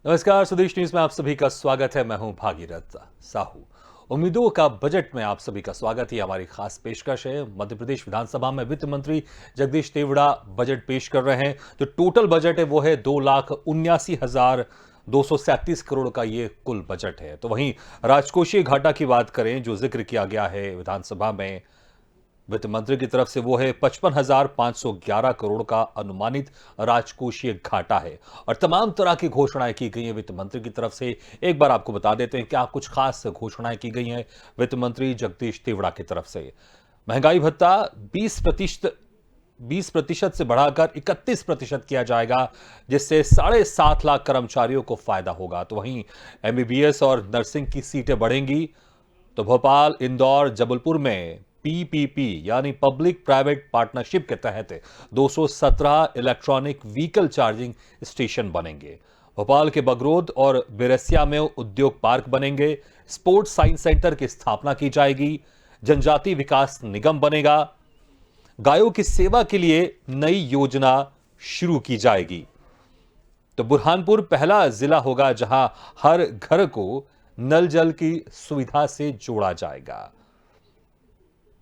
नमस्कार, स्वदेश न्यूज में आप सभी का स्वागत है। मैं हूं भागीरथ साहू। उम्मीदों का बजट में आप सभी का स्वागत है। हमारी खास पेशकश है। मध्य प्रदेश विधानसभा में वित्त मंत्री जगदीश देवड़ा बजट पेश कर रहे हैं। तो टोटल बजट है वो है 2,79,237 करोड़ का ये कुल बजट है। तो वहीं राजकोषीय घाटा की बात करें, जो जिक्र किया गया है विधानसभा में वित्त मंत्री की तरफ से, वो है 55,511 करोड़ का अनुमानित राजकोषीय घाटा है। और तमाम तरह की घोषणाएं की गई हैं वित्त मंत्री की तरफ से। एक बार आपको बता देते हैं क्या कुछ खास घोषणाएं की गई हैं वित्त मंत्री जगदीश देवड़ा की तरफ से। महंगाई भत्ता 20% से बढ़ाकर 31% किया जाएगा, जिससे 7.5 लाख कर्मचारियों को फायदा होगा। तो वहीं एमबीबीएस और नर्सिंग की सीटें बढ़ेंगी। तो भोपाल, इंदौर, जबलपुर में पीपीपी यानी पब्लिक प्राइवेट पार्टनरशिप के तहत 217 इलेक्ट्रॉनिक व्हीकल चार्जिंग स्टेशन बनेंगे। भोपाल के बगरोद और बिरसिया में उद्योग पार्क बनेंगे। स्पोर्ट्स साइंस सेंटर की स्थापना की जाएगी। जनजाति विकास निगम बनेगा। गायों की सेवा के लिए नई योजना शुरू की जाएगी। तो बुरहानपुर पहला जिला होगा जहां हर घर को नल जल की सुविधा से जोड़ा जाएगा।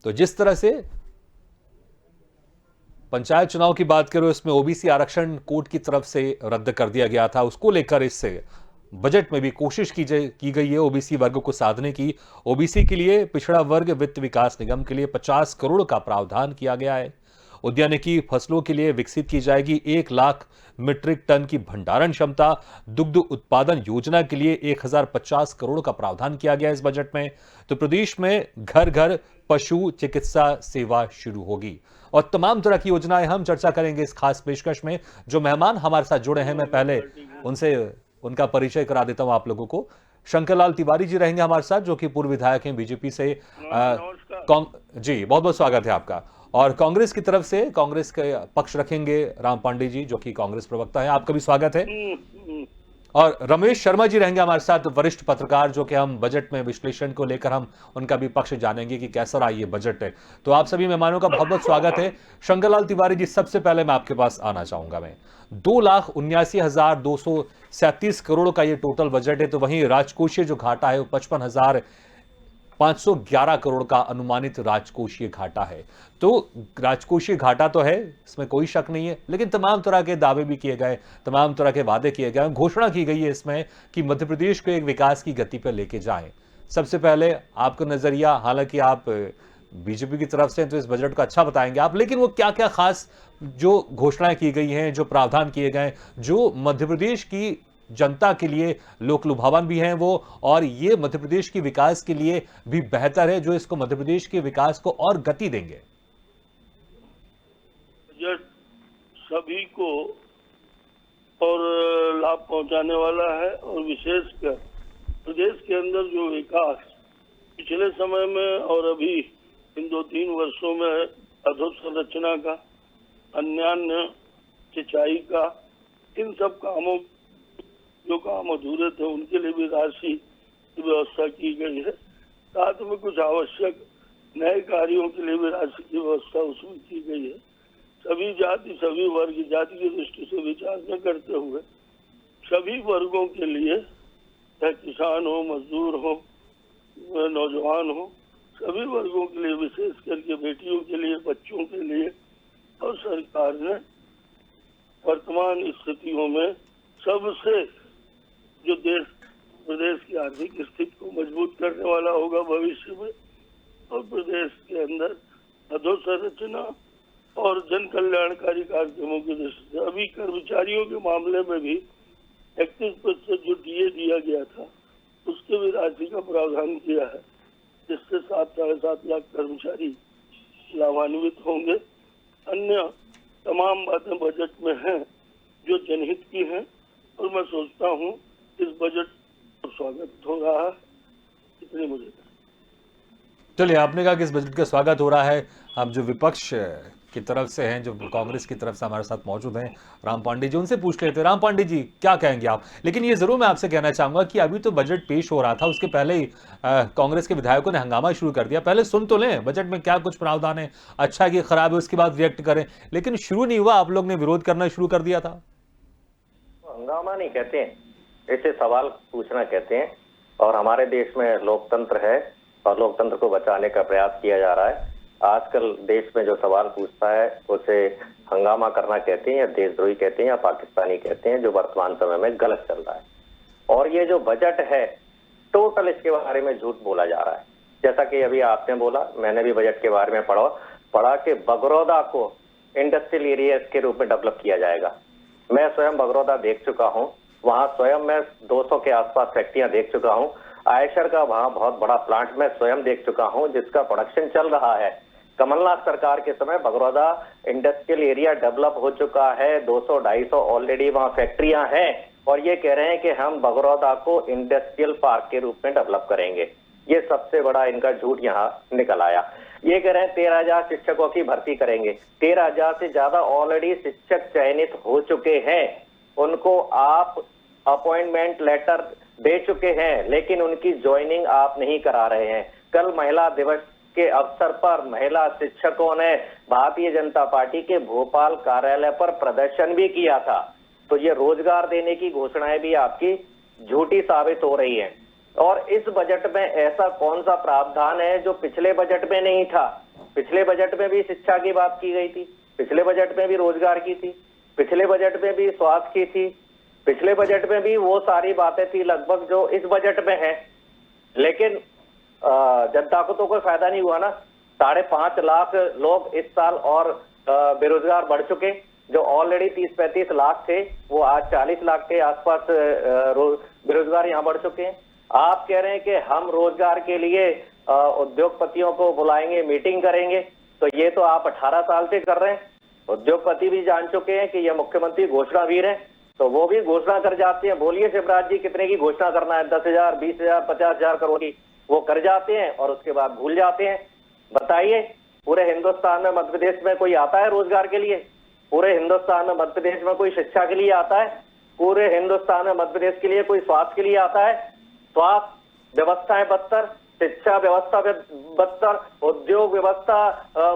तो जिस तरह से पंचायत चुनाव की बात करें, उसमें ओबीसी आरक्षण कोर्ट की तरफ से रद्द कर दिया गया था, उसको लेकर इससे बजट में भी कोशिश की गई है ओबीसी वर्ग को साधने की। ओबीसी के लिए पिछड़ा वर्ग वित्त विकास निगम के लिए 50 करोड़ का प्रावधान किया गया है। उद्यानिकी फसलों के लिए विकसित की जाएगी 1 लाख मीट्रिक टन की भंडारण क्षमता। दुग्ध उत्पादन योजना के लिए 1050 करोड़ का प्रावधान किया गया इस बजट में। तो प्रदेश में घर घर पशु चिकित्सा सेवा शुरू होगी और तमाम तरह की योजनाएं हम चर्चा करेंगे इस खास पेशकश में। जो मेहमान हमारे साथ जुड़े हैं, मैं पहले उनसे उनका परिचय करा देता हूं आप लोगों को। शंकरलाल तिवारी जी रहेंगे हमारे साथ, जो कि पूर्व विधायक हैं बीजेपी से। जी, बहुत बहुत स्वागत है आपका। और कांग्रेस की तरफ से कांग्रेस के पक्ष रखेंगे राम पांडे जी, जो कि कांग्रेस प्रवक्ता है। आपका भी स्वागत है। और रमेश शर्मा जी रहेंगे हमारे साथ, वरिष्ठ पत्रकार, जो कि हम बजट में विश्लेषण को लेकर हम उनका भी पक्ष जानेंगे कि कैसा रहा ये बजट है। तो आप सभी मेहमानों का बहुत बहुत स्वागत है। शंकरलाल तिवारी जी, सबसे पहले मैं आपके पास आना चाहूंगा। मैं 2,79,237 करोड़ का ये टोटल बजट है। तो वहीं राजकोषीय जो घाटा है वो 55,511 करोड़ का अनुमानित राजकोषीय घाटा है। तो राजकोषीय घाटा तो है, इसमें कोई शक नहीं है, लेकिन तमाम तरह के दावे भी किए गए, तमाम तरह के वादे किए गए, घोषणा की गई है इसमें कि मध्य प्रदेश को एक विकास की गति पर लेके जाएं। सबसे पहले आपका नजरिया, हालांकि आप बीजेपी की तरफ से हैं तो इस बजट को अच्छा बताएंगे आप, लेकिन वो क्या क्या खास जो घोषणाएं की गई हैं, जो प्रावधान किए गए, जो मध्य प्रदेश की जनता के लिए लोक लुभावन भी हैं वो, और ये मध्य प्रदेश की विकास के लिए भी बेहतर है, जो इसको मध्य प्रदेश के विकास को और गति देंगे। बजट सभी को और लाभ पहुंचाने वाला है, और विशेषकर प्रदेश के अंदर जो विकास पिछले समय में और अभी इन 2-3 वर्षों में अधोसंरचना का, अन्यान्य सिंचाई का, इन सब कामों जो काम अधूरे थे उनके लिए भी राशि की व्यवस्था की गई है। साथ में कुछ आवश्यक नए कार्यों के लिए भी राशि की व्यवस्था उसमें की गई है। सभी जाति, सभी वर्ग, जाति की दृष्टि से विचार न करते हुए सभी वर्गों के लिए, चाहे किसान हो, मजदूर हो, नौजवान हो, सभी वर्गों के लिए, विशेष करके बेटियों के लिए, बच्चों के लिए, और सरकार ने वर्तमान स्थितियों में सबसे जो देश प्रदेश की आर्थिक स्थिति को मजबूत करने वाला होगा भविष्य में, और प्रदेश के अंदर अधोसंरचना और जन कल्याणकारी कार्यक्रमों की दृष्टि से अभी कर्मचारियों के मामले में भी 31% जो डीए दिया गया था उसके भी राशि का प्रावधान किया है, जिससे 7-7.5 लाख कर्मचारी लाभान्वित होंगे। अन्य तमाम बातें बजट में हैं जो जनहित की हैं, और मैं सोचता हूं इस बजट का स्वागत हो रहा है। इतनी मुझे चलिए, आपने कहा कि इस बजट का स्वागत हो रहा है। आप जो विपक्ष की तरफ से हैं, जो कांग्रेस की तरफ से हमारे साथ मौजूद हैं, राम पांडे जी, उनसे पूछ लेते हैं। राम पांडे जी, क्या कहेंगे आप? लेकिन ये जरूर मैं आपसे कहना चाहूंगा कि अभी तो बजट पेश हो रहा था, उसके पहले ही कांग्रेस के विधायकों ने हंगामा शुरू कर दिया। पहले सुन तो लें बजट में क्या कुछ प्रावधान है, अच्छा है कि खराब है, उसके बाद रिएक्ट करें। लेकिन शुरू नहीं हुआ, आप लोग ने विरोध करना शुरू कर दिया था। हंगामा नहीं कहते हैं, इसे सवाल पूछना कहते हैं। और हमारे देश में लोकतंत्र है और लोकतंत्र को बचाने का प्रयास किया जा रहा है। आजकल देश में जो सवाल पूछता है उसे हंगामा करना कहते हैं या देशद्रोही कहते हैं या पाकिस्तानी कहते हैं, जो वर्तमान समय में गलत चल रहा है। और ये जो बजट है टोटल इसके बारे में झूठ बोला जा रहा है। जैसा कि अभी आपने बोला, मैंने भी बजट के बारे में पढ़ा कि बगरौदा को इंडस्ट्रियल एरिया के रूप में डेवलप किया जाएगा। मैं स्वयं बगरौदा देख चुका हूं, वहां स्वयं मैं 200 के आसपास फैक्ट्रियां देख चुका हूं। आयशर का वहां बहुत बड़ा प्लांट मैं स्वयं देख चुका हूं जिसका प्रोडक्शन चल रहा है। कमलनाथ सरकार के समय बगरौदा इंडस्ट्रियल एरिया डेवलप हो चुका है, 200-250 ऑलरेडी वहां फैक्ट्रियां हैं और ये कह रहे हैं कि हम बगरौदा को इंडस्ट्रियल पार्क के रूप में डेवलप करेंगे। ये सबसे बड़ा इनका झूठ यहाँ निकल आया। ये कह रहे हैं 13,000 शिक्षकों की भर्ती करेंगे। 13,000 से ज्यादा ऑलरेडी शिक्षक चयनित हो चुके हैं, उनको आप अपॉइंटमेंट लेटर दे चुके हैं, लेकिन उनकी ज्वाइनिंग आप नहीं करा रहे हैं। कल महिला दिवस के अवसर पर महिला शिक्षकों ने भारतीय जनता पार्टी के भोपाल कार्यालय पर प्रदर्शन भी किया था। तो ये रोजगार देने की घोषणाएं भी आपकी झूठी साबित हो रही हैं। और इस बजट में ऐसा कौन सा प्रावधान है जो पिछले बजट में नहीं था? पिछले बजट में भी शिक्षा की बात की गई थी, पिछले बजट में भी रोजगार की थी, पिछले बजट में भी स्वास्थ्य की थी, पिछले बजट में भी वो सारी बातें थी लगभग जो इस बजट में है। लेकिन जनता को तो कोई फायदा नहीं हुआ ना। 5.5 लाख लोग इस साल और बेरोजगार बढ़ चुके। जो ऑलरेडी 30-35 लाख थे वो आज 40 लाख के आसपास बेरोजगार यहाँ बढ़ चुके हैं। आप कह रहे हैं कि हम रोजगार के लिए उद्योगपतियों को बुलाएंगे, मीटिंग करेंगे, तो ये तो आप 18 साल से कर रहे हैं। उद्योगपति भी जान चुके हैं कि ये मुख्यमंत्री घोषणावीर है, तो वो भी घोषणा कर जाते हैं। बोलिए शिवराज जी, कितने की घोषणा करना है? 10,000, 20,000, 50,000 करोड़ की वो कर जाते हैं और उसके बाद भूल जाते हैं। बताइए, पूरे हिंदुस्तान में मध्य प्रदेश में कोई आता है रोजगार के लिए? पूरे हिंदुस्तान में मध्य प्रदेश में कोई शिक्षा के लिए आता है? पूरे हिंदुस्तान में मध्य प्रदेश के लिए कोई स्वास्थ्य के लिए आता है? स्वास्थ्य व्यवस्थाएं बदतर, शिक्षा व्यवस्था बदतर, उद्योग व्यवस्था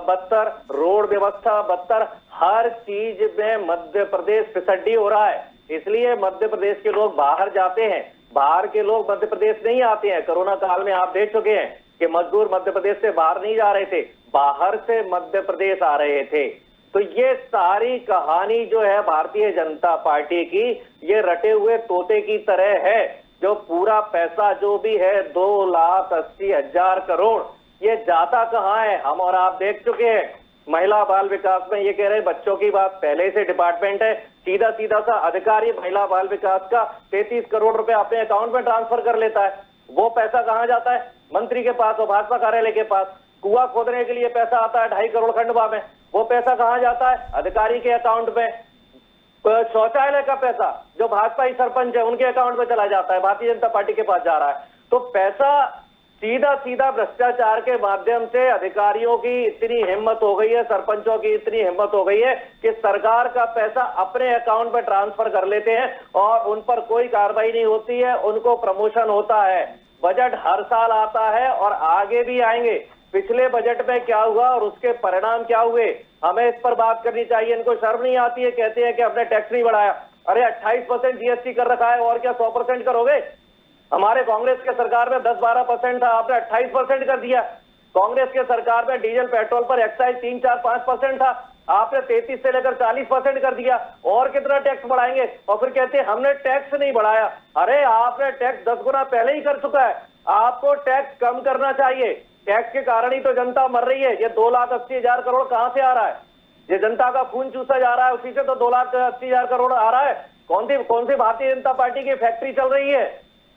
बदतर, रोड व्यवस्था बदतर, हर चीज में मध्य प्रदेश फिसड्डी हो रहा है। इसलिए मध्य प्रदेश के लोग बाहर जाते हैं, बाहर के लोग मध्य प्रदेश नहीं आते हैं। कोरोना काल में आप देख चुके हैं कि मजदूर मध्य प्रदेश से बाहर नहीं जा रहे थे, बाहर से मध्य प्रदेश आ रहे थे। तो ये सारी कहानी जो है भारतीय जनता पार्टी की, ये रटे हुए तोते की तरह है। जो पूरा पैसा जो भी है 2,80,000 करोड़, ये जाता कहाँ है? हम और आप देख चुके हैं। महिला बाल विकास में ये कह रहे हैं बच्चों की बात पहले से डिपार्टमेंट है, सीधा सीधा सा अधिकारी महिला बाल विकास का 33 करोड़ रुपए अपने अकाउंट में ट्रांसफर कर लेता है। वो पैसा कहाँ जाता है? मंत्री के पास और भाजपा कार्यालय के पास। कुआं खोदने के लिए पैसा आता है 2.5 करोड़ खंडवा में, वो पैसा कहाँ जाता है? अधिकारी के अकाउंट में। शौचालय का पैसा जो भाजपा ही सरपंच है उनके अकाउंट में चला जाता है, भारतीय जनता पार्टी के पास जा रहा है। तो पैसा सीधा सीधा भ्रष्टाचार के माध्यम से अधिकारियों की इतनी हिम्मत हो गई है, सरपंचों की इतनी हिम्मत हो गई है कि सरकार का पैसा अपने अकाउंट में ट्रांसफर कर लेते हैं और उन पर कोई कार्रवाई नहीं होती है, उनको प्रमोशन होता है। बजट हर साल आता है और आगे भी आएंगे। पिछले बजट में क्या हुआ और उसके परिणाम क्या हुए, हमें इस पर बात करनी चाहिए। इनको शर्म नहीं आती है? कहते हैं कि हमने टैक्स नहीं बढ़ाया। अरे 28% जीएसटी कर रखा है और क्या 100% करोगे? हमारे कांग्रेस के सरकार में 10-12% था, आपने 28% कर दिया। कांग्रेस के सरकार में डीजल पेट्रोल पर एक्साइज 3-4-5% था, आपने 33 से लेकर 40% कर दिया। और कितना टैक्स बढ़ाएंगे? और फिर कहते हैं हमने टैक्स नहीं बढ़ाया। अरे आपने टैक्स 10 गुना पहले ही कर चुका है, आपको टैक्स कम करना चाहिए। टैक्स के कारण ही तो जनता मर रही है। ये 2,80,000 करोड़ कहां से आ रहा है? ये जनता का खून चूसा जा रहा है, उसी से तो 2,80,000 करोड़ आ रहा है। कौन सी भारतीय जनता पार्टी की फैक्ट्री चल रही है?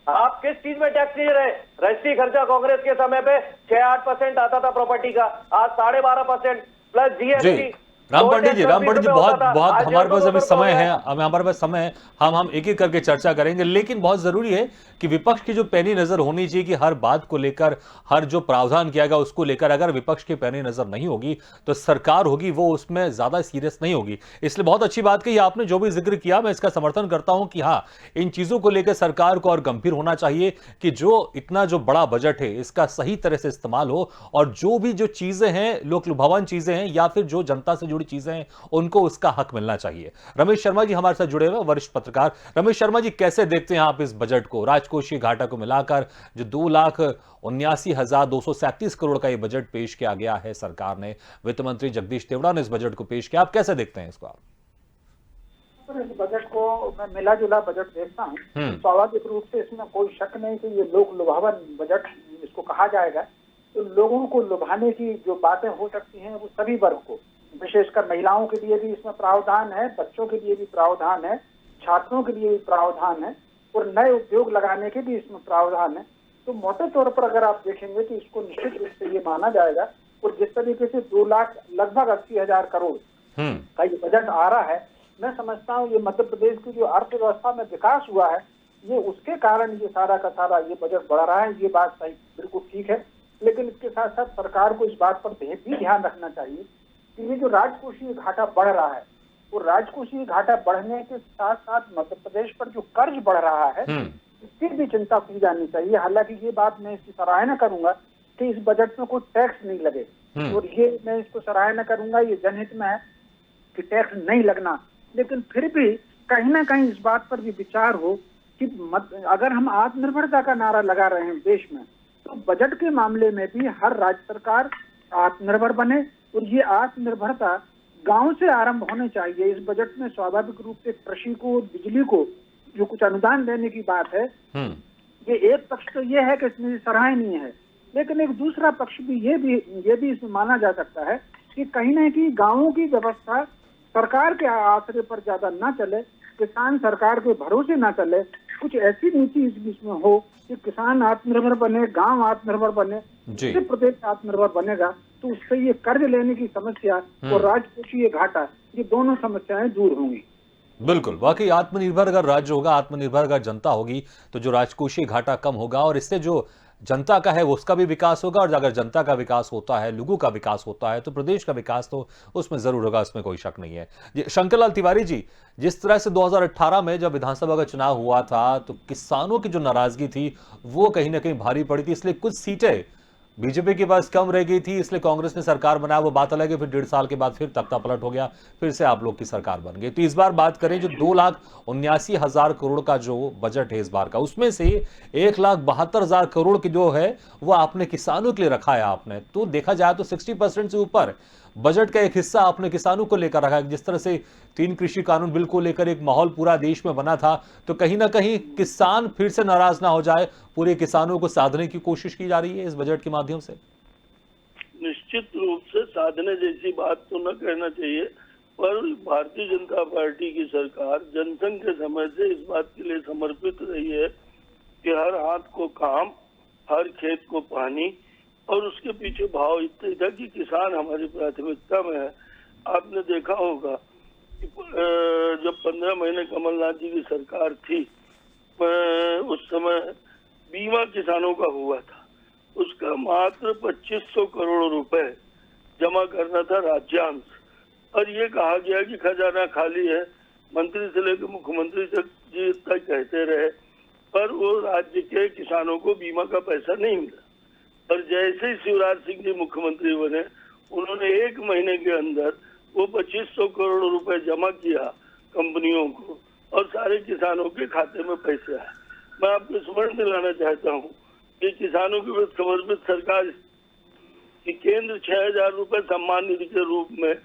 आप किस चीज में टैक्स नहीं रहे? रजिस्ट्री खर्चा कांग्रेस के समय पे 6-8% आता था प्रॉपर्टी का, आज 12.5% प्लस जीएसटी। राम पंडित जी, बहुत हमारे पास अभी समय है, हमारे पास समय है, हम एक एक करके चर्चा करेंगे। लेकिन बहुत जरूरी है कि विपक्ष की जो पैनी नजर होनी चाहिए कि हर बात को लेकर, हर जो प्रावधान किया गया उसको लेकर अगर विपक्ष की पैनी नजर नहीं होगी तो सरकार होगी वो उसमें ज्यादा सीरियस नहीं होगी। इसलिए बहुत अच्छी बात कही आपने, जो भी जिक्र किया मैं इसका समर्थन करता हूं कि हाँ, इन चीजों को लेकर सरकार को और गंभीर होना चाहिए कि जो इतना जो बड़ा बजट है इसका सही तरह से इस्तेमाल हो और जो भी जो चीजें हैं, लोक लुभावन चीजें हैं या फिर जो जनता से जुड़ी थोड़ी चीजें हैं, उनको उसका हक मिलना चाहिए। रमेश शर्मा जी हमारे साथ जुड़े हुए, वरिष्ठ पत्रकार। रमेश शर्मा जी, कैसे देखते हैं आप इस बजट को? राजकोषीय घाटा को मिलाकर जो 2,79,237 करोड़ का ये बजट पेश किया गया है सरकार ने, वित्त मंत्री जगदीश देवड़ा ने इस बजट को पेश किया, आप कैसे देखते हैं इसको? आप इस बजट को मैं मिला जुला बजट देखता हूँ। हम्म। स्वाभाविक रूप से इसमें कोई शक नहीं कि ये लोक लुभावन बजट इसको कहा जाएगा। तो लोगों को लुभाने की जो बातें हो सकती हैं वो सभी वर्ग को, विशेषकर महिलाओं के लिए भी इसमें प्रावधान है, बच्चों के लिए भी प्रावधान है, छात्रों के लिए भी प्रावधान है और नए उद्योग लगाने के भी इसमें प्रावधान है। तो मोटे तौर पर अगर आप देखेंगे तो इसको निश्चित रूप से ये माना जाएगा। और जिस तरीके से 2 लाख लगभग 80,000 करोड़ का ये बजट आ रहा है, मैं समझता हूँ ये मध्य प्रदेश की जो अर्थव्यवस्था में विकास हुआ है, ये उसके कारण ये सारा का सारा ये बजट बढ़ रहा है। ये बात सही, बिल्कुल ठीक है। लेकिन इसके साथ साथ सरकार को इस बात पर भी ध्यान रखना चाहिए कि ये जो राजकोषीय घाटा बढ़ रहा है, वो राजकोषीय घाटा बढ़ने के साथ साथ मध्य प्रदेश पर जो कर्ज बढ़ रहा है, इसकी भी चिंता की जानी चाहिए। हालांकि ये बात मैं इसकी सराहना करूंगा कि इस बजट में कोई टैक्स नहीं लगे, और ये मैं इसको सराहना करूंगा, ये जनहित में है कि टैक्स नहीं लगना। लेकिन फिर भी कहीं ना कहीं इस बात पर भी विचार हो कि अगर हम आत्मनिर्भरता का नारा लगा रहे हैं देश में, तो बजट के मामले में भी हर राज्य सरकार आत्मनिर्भर बने। और ये आत्मनिर्भरता गांव से आरंभ होनी चाहिए। इस बजट में स्वाभाविक रूप से कृषि को, बिजली को जो कुछ अनुदान देने की बात है, ये एक पक्ष तो ये है कि इसमें सराहनीय है, लेकिन एक दूसरा पक्ष भी ये भी इसमें माना जा सकता है कि कहीं ना कहीं गाँवों की व्यवस्था सरकार के आश्रय पर ज्यादा ना चले, किसान सरकार के भरोसे ना चले। कुछ ऐसी नीति इस बीच में हो कि किसान आत्मनिर्भर बने, गांव आत्मनिर्भर बने, उत्तर प्रदेश आत्मनिर्भर बनेगा, तो उससे ये कर्ज लेने की समस्या और राजकोषीय घाटा, ये दोनों समस्याएं दूर होंगी। बिल्कुल, वाकई आत्मनिर्भर अगर राज्य होगा, आत्मनिर्भर अगर जनता होगी, तो जो राजकोषीय घाटा कम होगा और इससे जो जनता का है उसका भी विकास होगा। और अगर जनता का विकास होता है, लोगों का विकास होता है, तो प्रदेश का विकास तो उसमें जरूर होगा, इसमें कोई शक नहीं है। शंकरलाल तिवारी जी, जिस तरह से 2018 में जब विधानसभा का चुनाव हुआ था, तो किसानों की जो नाराजगी थी वो कहीं ना कहीं भारी पड़ी थी, इसलिए कुछ सीटें बीजेपी के पास कम रह गई थी, इसलिए कांग्रेस ने सरकार बनाया, वो बात अलग है। फिर 1.5 साल के बाद फिर तख्ता पलट हो गया, फिर से आप लोग की सरकार बन गई। तो इस बार बात करें जो 2,79,000 करोड़ का जो बजट है इस बार का, उसमें से 1,72,000 करोड़ की जो है वो आपने किसानों के लिए रखा है आपने। तो देखा जाए तो 60% से ऊपर बजट का एक हिस्सा आपने किसानों को लेकर रखा है। जिस तरह से 3 कृषि कानून बिल को लेकर एक माहौल पूरा देश में बना था, तो कहीं ना कहीं किसान फिर से नाराज ना हो जाए, पूरे किसानों को साधने की कोशिश की जा रही है इस बजट के माध्यम से। निश्चित रूप से साधने जैसी बात तो न कहना चाहिए, पर भारतीय जनता पार्टी की सरकार जनसंघ के समय से इस बात के लिए समर्पित रही है कि हर हाथ को काम, हर खेत को पानी, और उसके पीछे भाव इतना था कि किसान हमारी प्राथमिकता में है। आपने देखा होगा कि जब 15 महीने कमलनाथ जी की सरकार थी, उस समय बीमा किसानों का हुआ था, उसका मात्र 2500 करोड़ रुपए जमा करना था राज्यांश, और ये कहा गया कि खजाना खाली है। मंत्री से लेकर मुख्यमंत्री तक जी इतना कहते रहे, पर वो राज्य के किसानों को बीमा का पैसा नहीं मिला। और जैसे ही शिवराज सिंह जी मुख्यमंत्री बने, उन्होंने 1 महीने के अंदर वो 2500 करोड़ रुपए जमा किया कंपनियों को, और सारे किसानों के खाते में पैसे आए। मैं आपको स्मरण दिलाना चाहता हूँ कि किसानों के प्रति समर्पित सरकार की केंद्र 6,000 रुपए सम्मान निधि के रूप में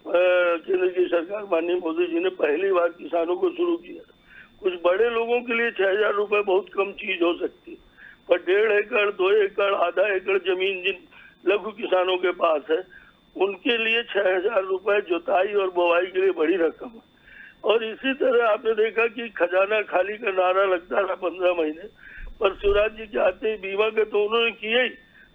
केंद्र की सरकार माननीय मोदी जी ने पहली बार किसानों को शुरू किया। कुछ बड़े लोगों के लिए 6,000 रुपए बहुत कम चीज हो सकती है, पर 1.5 एकड़, 2 एकड़, आधा एकड़ जमीन जिन लघु किसानों के पास है, उनके लिए 6,000 रुपए जुताई और बुवाई के लिए बड़ी रकम है। और इसी तरह आपने देखा कि खजाना खाली का नारा लगता रहा 15 महीने, पर शिवराज जी के आते ही बीमा के तो उन्होंने किए ही,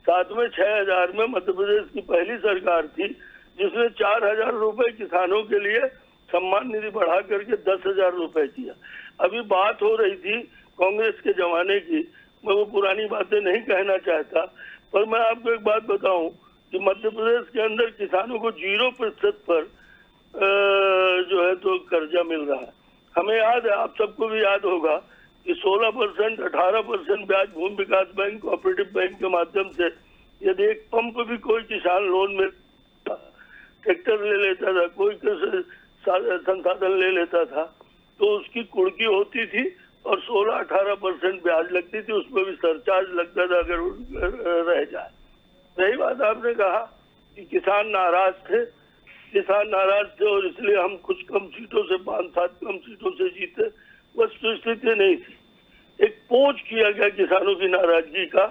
साथ में 6,000 में मध्य प्रदेश की पहली सरकार थी जिसने 4,000 रुपए किसानों के लिए सम्मान निधि बढ़ा करके 10,000 रुपए किया। अभी बात हो रही थी कांग्रेस के जमाने की, मैं वो पुरानी बातें नहीं कहना चाहता, पर मैं आपको एक बात बताऊं कि मध्य प्रदेश के अंदर किसानों को 0% पर जो है तो कर्जा मिल रहा है। हमें याद है, आप सबको भी याद होगा कि 16%, 18% ब्याज भूमि विकास बैंक, कोऑपरेटिव बैंक के माध्यम से यदि एक पंप भी कोई किसान लोन में ट्रैक्टर ले लेता था, कोई संसाधन ले लेता था, तो उसकी कुड़की होती थी और 16-18% ब्याज लगती थी, उसमें भी सरचार्ज लगता था अगर रह जाए। रही बात, आपने कहा कि किसान नाराज थे और इसलिए हम कुछ कम सीटों से 5-7 कम सीटों से जीते। वस्तुस्थिति नहीं थी, एक पोच किया गया किसानों की नाराजगी का,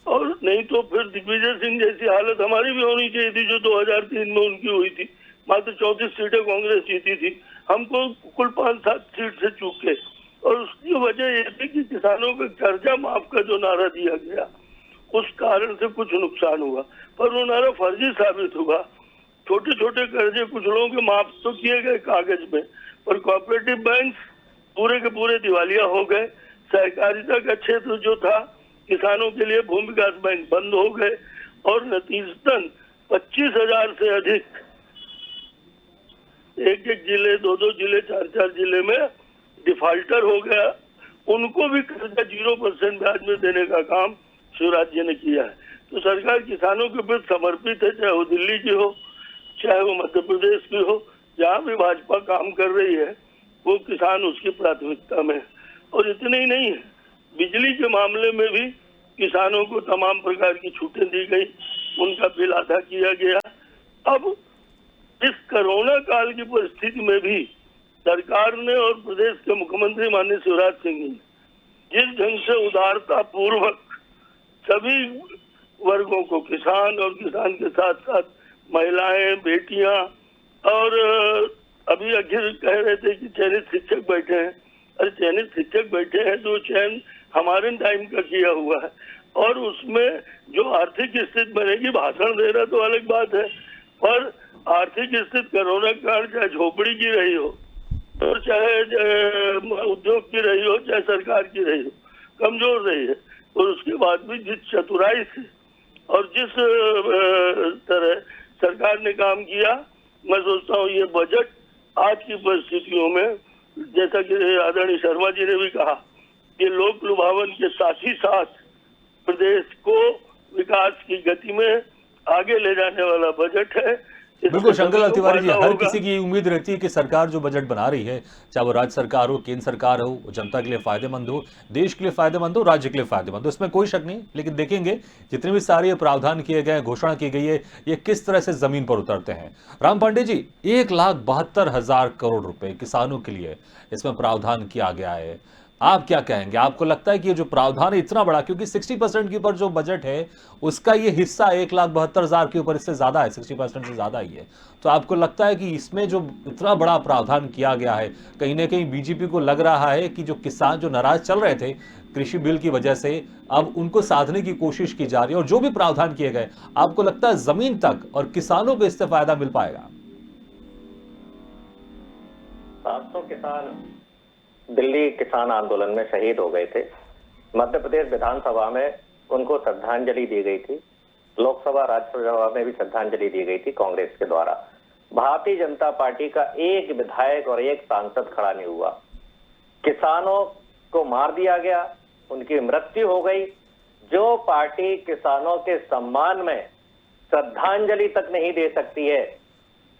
और नहीं तो फिर दिग्विजय सिंह जैसी हालत हमारी भी होनी चाहिए थी जो 2003 में उनकी हुई थी। मात्र 34 सीटें कांग्रेस जीती थी, हमको कुल 5-7 सीट से चूके, और उसकी वजह यह थी कि किसानों के कर्जा माफ का जो नारा दिया गया उस कारण से कुछ नुकसान हुआ, पर वो नारा फर्जी साबित हुआ। छोटे छोटे कर्जे कुछ लोगों के माफ तो किए गए कागज में, पर कोऑपरेटिव बैंक पूरे के पूरे दिवालिया हो गए। सहकारिता का क्षेत्र जो था किसानों के लिए, भूमि विकास बैंक बंद हो गए, और नतीजतन 25,000 से अधिक एक जिले, 2 जिले, 4 जिले में डिफाल्टर हो गया। उनको भी कर्जा 0% ब्याज में देने का काम शिवराज जी ने किया है। तो सरकार किसानों के प्रति समर्पित है, चाहे वो दिल्ली की हो, चाहे वो मध्य प्रदेश की हो, जहाँ भी भाजपा काम कर रही है वो किसान उसकी प्राथमिकता में। और इतने ही नहीं है, बिजली के मामले में भी किसानों को तमाम प्रकार की छूटें दी गई, उनका बिल आधा किया गया। अब इस कोरोना काल की परिस्थिति में भी सरकार ने और प्रदेश के मुख्यमंत्री माननीय शिवराज सिंह ने जिस ढंग से उदारता पूर्वक सभी वर्गों को, किसान और किसान के साथ साथ महिलाएं, बेटियां, और अभी अखिल कह रहे थे कि चयनित शिक्षक बैठे हैं। अरे चयनित शिक्षक बैठे हैं तो चयन हमारे टाइम का किया हुआ है, और उसमें जो आर्थिक स्थिति बनेगी, भाषण दे रहा तो अलग बात है, पर आर्थिक स्थिति कोरोना काल चाहे झोपड़ी की रही हो, तो चाहे उद्योग की रही हो, चाहे सरकार की रही हो, कमजोर रही है, और उसके बाद भी जिस चतुराई से और जिस तरह सरकार ने काम किया, मैं सोचता हूँ ये बजट आज की परिस्थितियों में, जैसा कि आदरणीय शर्मा जी ने भी कहा, ये लोक लुभावन के साथ ही साथ प्रदेश को विकास की गति में आगे ले जाने वाला बजट है। बिल्कुल शंकरलाल तिवारी जी, हर किसी की उम्मीद रहती है कि सरकार जो बजट बना रही है, चाहे वो राज्य सरकार हो, केंद्र सरकार हो, वो जनता के लिए फायदेमंद हो, देश के लिए फायदेमंद हो, राज्य के लिए फायदेमंद हो, इसमें कोई शक नहीं। लेकिन देखेंगे जितने भी सारे प्रावधान किए गए, घोषणा की गई है, ये किस तरह से जमीन पर उतरते हैं। राम पांडे जी, 1,72,000 करोड़ रुपए किसानों के लिए इसमें प्रावधान किया गया है, आप क्या कहेंगे? आपको लगता है कि ये जो प्रावधान है इतना बड़ा, क्योंकि 60% के ऊपर जो बजट है उसका ये हिस्सा 1,72,000 के ऊपर इससे ज्यादा है, 60% से ज्यादा ही है, तो आपको लगता है कि इसमें जो इतना बड़ा प्रावधान किया गया है, कहीं ना कहीं बीजेपी को लग रहा है कि जो किसान जो नाराज चल रहे थे कृषि बिल की वजह से, अब उनको साधने की कोशिश की जा रही है, और जो भी प्रावधान किए गए, आपको लगता है जमीन तक और किसानों को इससे फायदा मिल पाएगा? 700 किसान दिल्ली किसान आंदोलन में शहीद हो गए थे। मध्य प्रदेश विधानसभा में उनको श्रद्धांजलि दी गई थी, लोकसभा राज्यसभा में भी श्रद्धांजलि दी गई थी कांग्रेस के द्वारा। भारतीय जनता पार्टी का एक विधायक और एक सांसद खड़ा नहीं हुआ। किसानों को मार दिया गया, उनकी मृत्यु हो गई। जो पार्टी किसानों के सम्मान में श्रद्धांजलि तक नहीं दे सकती है,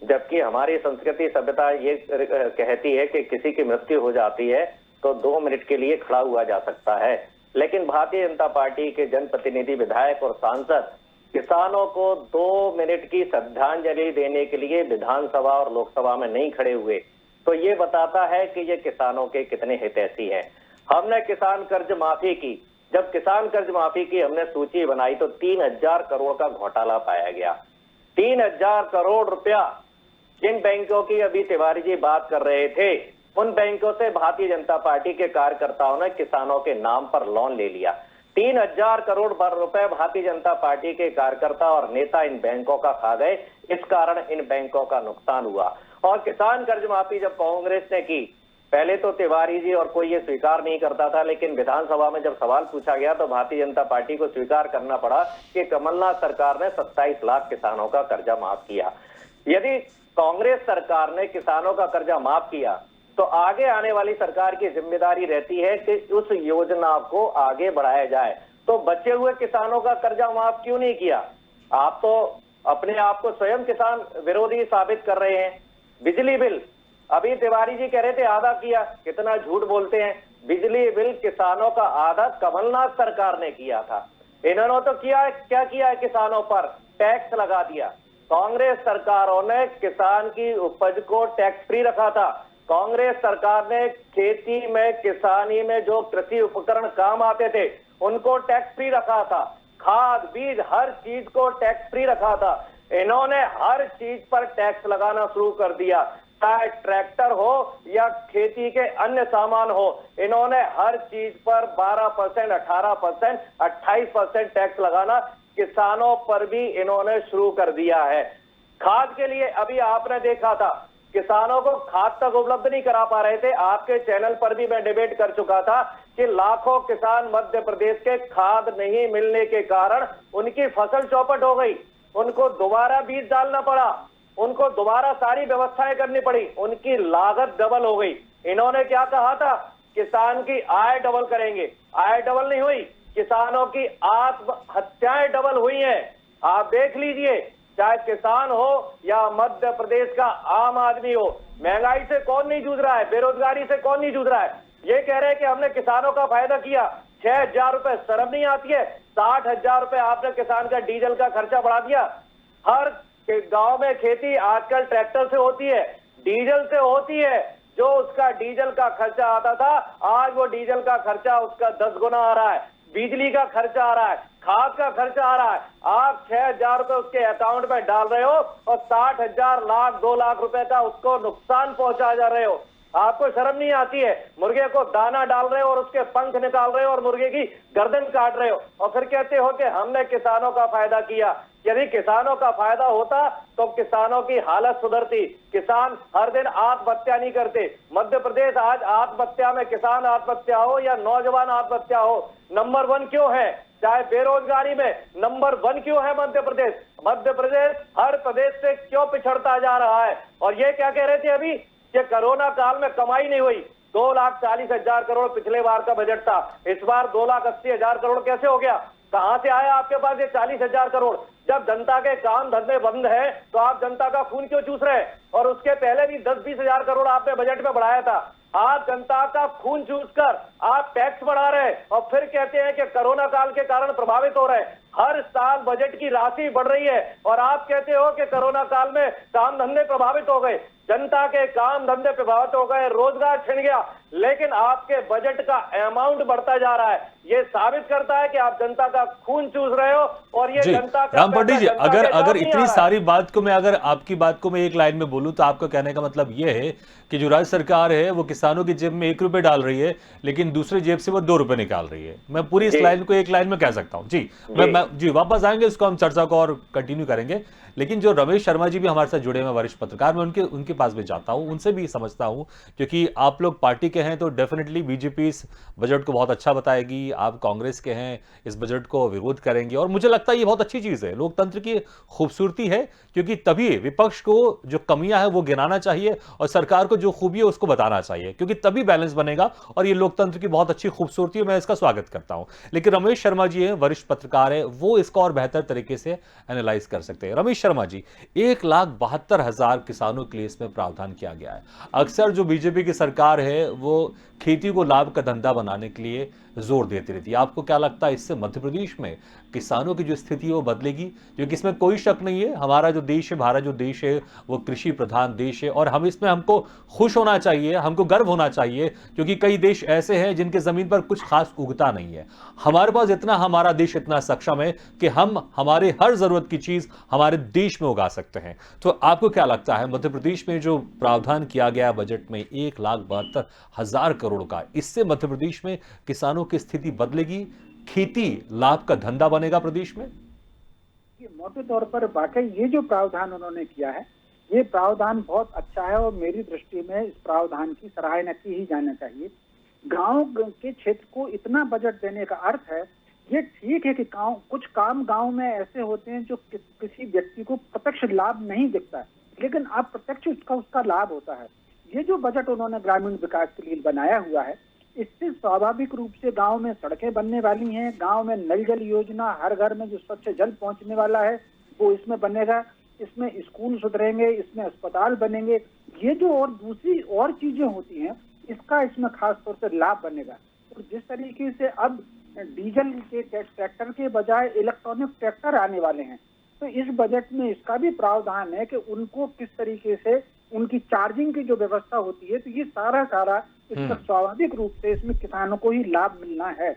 जबकि हमारी संस्कृति सभ्यता ये कहती है कि किसी की मृत्यु हो जाती है तो 2 मिनट के लिए खड़ा हुआ जा सकता है, लेकिन भारतीय जनता पार्टी के जनप्रतिनिधि, विधायक और सांसद किसानों को 2 मिनट की श्रद्धांजलि देने के लिए विधानसभा और लोकसभा में नहीं खड़े हुए, तो ये बताता है कि ये किसानों के कितने हितैषी हैं। हमने किसान कर्ज माफी की, जब किसान कर्ज माफी की हमने सूची बनाई तो 3,000 करोड़ का घोटाला पाया गया। 3,000 करोड़ रुपया जिन बैंकों की अभी तिवारी जी बात कर रहे थे, उन बैंकों से भारतीय जनता पार्टी के कार्यकर्ताओं ने किसानों के नाम पर लोन ले लिया। 3,000 करोड़ रुपए भारतीय जनता पार्टी के कार्यकर्ता और नेता इन बैंकों का खा गए, इस कारण इन बैंकों का नुकसान हुआ। और किसान कर्ज माफी जब कांग्रेस ने की, पहले तो तिवारी जी और कोई ये स्वीकार नहीं करता था, लेकिन विधानसभा में जब सवाल पूछा गया तो भारतीय जनता पार्टी को स्वीकार करना पड़ा कि कमलनाथ सरकार ने 27 लाख किसानों का कर्जा माफ किया। यदि कांग्रेस सरकार ने किसानों का कर्जा माफ किया तो आगे आने वाली सरकार की जिम्मेदारी रहती है कि उस योजना को आगे बढ़ाया जाए। तो बचे हुए किसानों का कर्जा माफ क्यों नहीं किया? आप तो अपने आप को स्वयं किसान विरोधी साबित कर रहे हैं। बिजली बिल, अभी तिवारी जी कह रहे थे आधा किया, कितना झूठ बोलते हैं। बिजली बिल किसानों का आधा कमलनाथ सरकार ने किया था। इन्होंने तो क्या किया है, किसानों पर टैक्स लगा दिया। कांग्रेस सरकारों ने किसान की उपज को टैक्स फ्री रखा था। कांग्रेस सरकार ने खेती में, किसानी में जो कृषि उपकरण काम आते थे उनको टैक्स फ्री रखा था। खाद, बीज, हर चीज को टैक्स फ्री रखा था। इन्होंने हर चीज पर टैक्स लगाना शुरू कर दिया, चाहे ट्रैक्टर हो या खेती के अन्य सामान हो। इन्होंने हर चीज पर 12%, 18%, 28% टैक्स लगाना किसानों पर भी इन्होंने शुरू कर दिया है। खाद के लिए अभी आपने देखा था, किसानों को खाद तक उपलब्ध नहीं करा पा रहे थे। आपके चैनल पर भी मैं डिबेट कर चुका था कि लाखों किसान मध्य प्रदेश के खाद नहीं मिलने के कारण उनकी फसल चौपट हो गई, उनको दोबारा बीज डालना पड़ा, उनको दोबारा सारी व्यवस्थाएं करनी पड़ी, उनकी लागत डबल हो गई। इन्होंने क्या कहा था, किसान की आय डबल करेंगे। आय डबल नहीं हुई, किसानों की आत्महत्याएं डबल हुई हैं। आप देख लीजिए, चाहे किसान हो या मध्य प्रदेश का आम आदमी हो, महंगाई से कौन नहीं जूझ रहा है, बेरोजगारी से कौन नहीं जूझ रहा है। ये कह रहे हैं कि हमने किसानों का फायदा किया, 6,000 रुपए, शर्म नहीं आती है? 60,000 रुपए आपने किसान का डीजल का खर्चा बढ़ा दिया। हर गांव में खेती आजकल ट्रैक्टर से होती है, डीजल से होती है। जो उसका डीजल का खर्चा आता था, आज वो डीजल का खर्चा उसका 10 गुना आ रहा है। बिजली का खर्चा आ रहा है, खाद का खर्चा आ रहा है। आप 6,000 रुपए उसके अकाउंट में डाल रहे हो और 60,000, लाख, 2 लाख रुपए का उसको नुकसान पहुंचा जा रहे हो। आपको शर्म नहीं आती है? मुर्गे को दाना डाल रहे हो और उसके पंख निकाल रहे हो और मुर्गे की गर्दन काट रहे हो और फिर कहते हो कि हमने किसानों का फायदा किया। यदि किसानों का फायदा होता तो किसानों की हालत सुधरती। किसान हर दिन आत्महत्या नहीं करते। मध्य प्रदेश आज आत्महत्या में, किसान आत्महत्या हो या नौजवान आत्महत्या हो, नंबर 1 क्यों है? चाहे बेरोजगारी में नंबर 1 क्यों है मध्य प्रदेश? मध्य प्रदेश हर प्रदेश से क्यों पिछड़ता जा रहा है? और ये क्या कह रहे थे अभी कि कोरोना काल में कमाई नहीं हुई। 2,40,000 करोड़ पिछले बार का बजट था, इस बार 2,80,000 करोड़ कैसे हो गया? कहां से आया आपके पास ये 40,000 करोड़? जब जनता के काम धंधे बंद है तो आप जनता का खून क्यों चूस रहे हैं? और उसके पहले भी 10-20,000 करोड़ आपने बजट में बढ़ाया था। आज जनता का खून चूसकर आप टैक्स बढ़ा रहे हैं और फिर कहते हैं कि कोरोना काल के कारण प्रभावित हो रहे हैं। हर साल बजट की राशि बढ़ रही है और आप कहते हो कि कोरोना काल में काम धंधे प्रभावित हो गए, जनता के काम धंधे प्रभावित हो गए, रोजगार छिन गया, लेकिन आपके बजट का अमाउंट बढ़ता जा रहा है। ये साबित करता है कि आप जनता का खून चूस रहे हो और ये जनता का राम पंडित जी, अगर इतनी है। सारी बात को मैं, अगर आपकी बात को मैं एक लाइन में बोलूं तो आपका कहने का मतलब यह है कि जो राज्य सरकार है वो किसानों की जेब में 1 रुपए डाल रही है लेकिन दूसरी जेब से वो 2 रुपए निकाल रही है। मैं पूरी इस लाइन को एक लाइन में कह सकता हूं जी। जी वापस आएंगे, इसको हम चर्चा को और कंटिन्यू करेंगे। लेकिन जो रमेश शर्मा जी भी हमारे साथ जुड़े हुए वरिष्ठ पत्रकार, मैं उनके पास भी जाता हूं, उनसे भी समझता हूं, क्योंकि आप लोग पार्टी के हैं तो डेफिनेटली बीजेपी इस बजट को बहुत अच्छा बताएगी, आप कांग्रेस के हैं इस बजट को विरोध करेंगे और मुझे लगता है ये बहुत अच्छी चीज है, लोकतंत्र की खूबसूरती है, क्योंकि तभी विपक्ष को जो कमियां हैं वो गिनाना चाहिए और सरकार को जो खूबी है उसको बताना चाहिए, क्योंकि तभी बैलेंस बनेगा और ये लोकतंत्र की बहुत अच्छी खूबसूरती है। मैं इसका स्वागत करता हूं। लेकिन रमेश शर्मा जी हैं, वरिष्ठ पत्रकार है, वो इसको और बेहतर तरीके से एनालाइज कर सकते हैं। रमेश शर्मा जी, 1,72,000 किसानों के लिए इसमें प्रावधान किया गया है। अक्सर जो बीजेपी की सरकार है वो खेती को लाभ का धंधा बनाने के लिए जोर देती रहती है। आपको क्या लगता है इससे मध्य प्रदेश में किसानों की जो स्थिति है वो बदलेगी? क्योंकि इसमें कोई शक नहीं है, हमारा जो देश है, भारत जो देश है वो कृषि प्रधान देश है और हम इसमें, हमको खुश होना चाहिए, हमको गर्व होना चाहिए, क्योंकि कई देश ऐसे हैं जिनके जमीन पर कुछ खास उगता नहीं है। हमारे पास इतना, हमारा देश इतना सक्षम है कि हम हमारे हर जरूरत की चीज हमारे देश में उगा सकते हैं। तो आपको क्या लगता है मध्य प्रदेश में जो प्रावधान किया गया बजट में 1,72,000 करोड़ का, इससे मध्य प्रदेश में किसानों की स्थिति बदलेगी, खेती लाभ का धंधा बनेगा प्रदेश में? ये मोटे तौर पर वाकई ये जो प्रावधान उन्होंने किया है, ये प्रावधान बहुत अच्छा है और मेरी दृष्टि में इस प्रावधान की सराहना की ही जाना चाहिए। गांव के क्षेत्र को इतना बजट देने का अर्थ है, ये ठीक है कि कुछ काम गांव में ऐसे होते हैं जो किसी व्यक्ति को प्रत्यक्ष लाभ नहीं दिखता है, लेकिन अब प्रत्यक्ष उसका लाभ होता है। ये जो बजट उन्होंने ग्रामीण विकास के लिए बनाया हुआ है, इससे स्वाभाविक रूप से गांव में सड़कें बनने वाली हैं, गांव में नल जल योजना, हर घर में जो स्वच्छ जल पहुंचने वाला है, वो इसमें बनेगा, इसमें स्कूल सुधरेंगे, इसमें अस्पताल बनेंगे, ये जो और दूसरी और चीजें होती हैं इसका इसमें खास तौर से लाभ बनेगा। और जिस तरीके से अब डीजल के ट्रैक्टर के बजाय इलेक्ट्रॉनिक ट्रैक्टर आने वाले हैं, तो इस बजट में इसका भी प्रावधान है कि उनको किस तरीके से उनकी चार्जिंग की जो व्यवस्था होती है, तो ये सारा इसमें स्वाभाविक रूप से इसमें किसानों को ही लाभ मिलना है।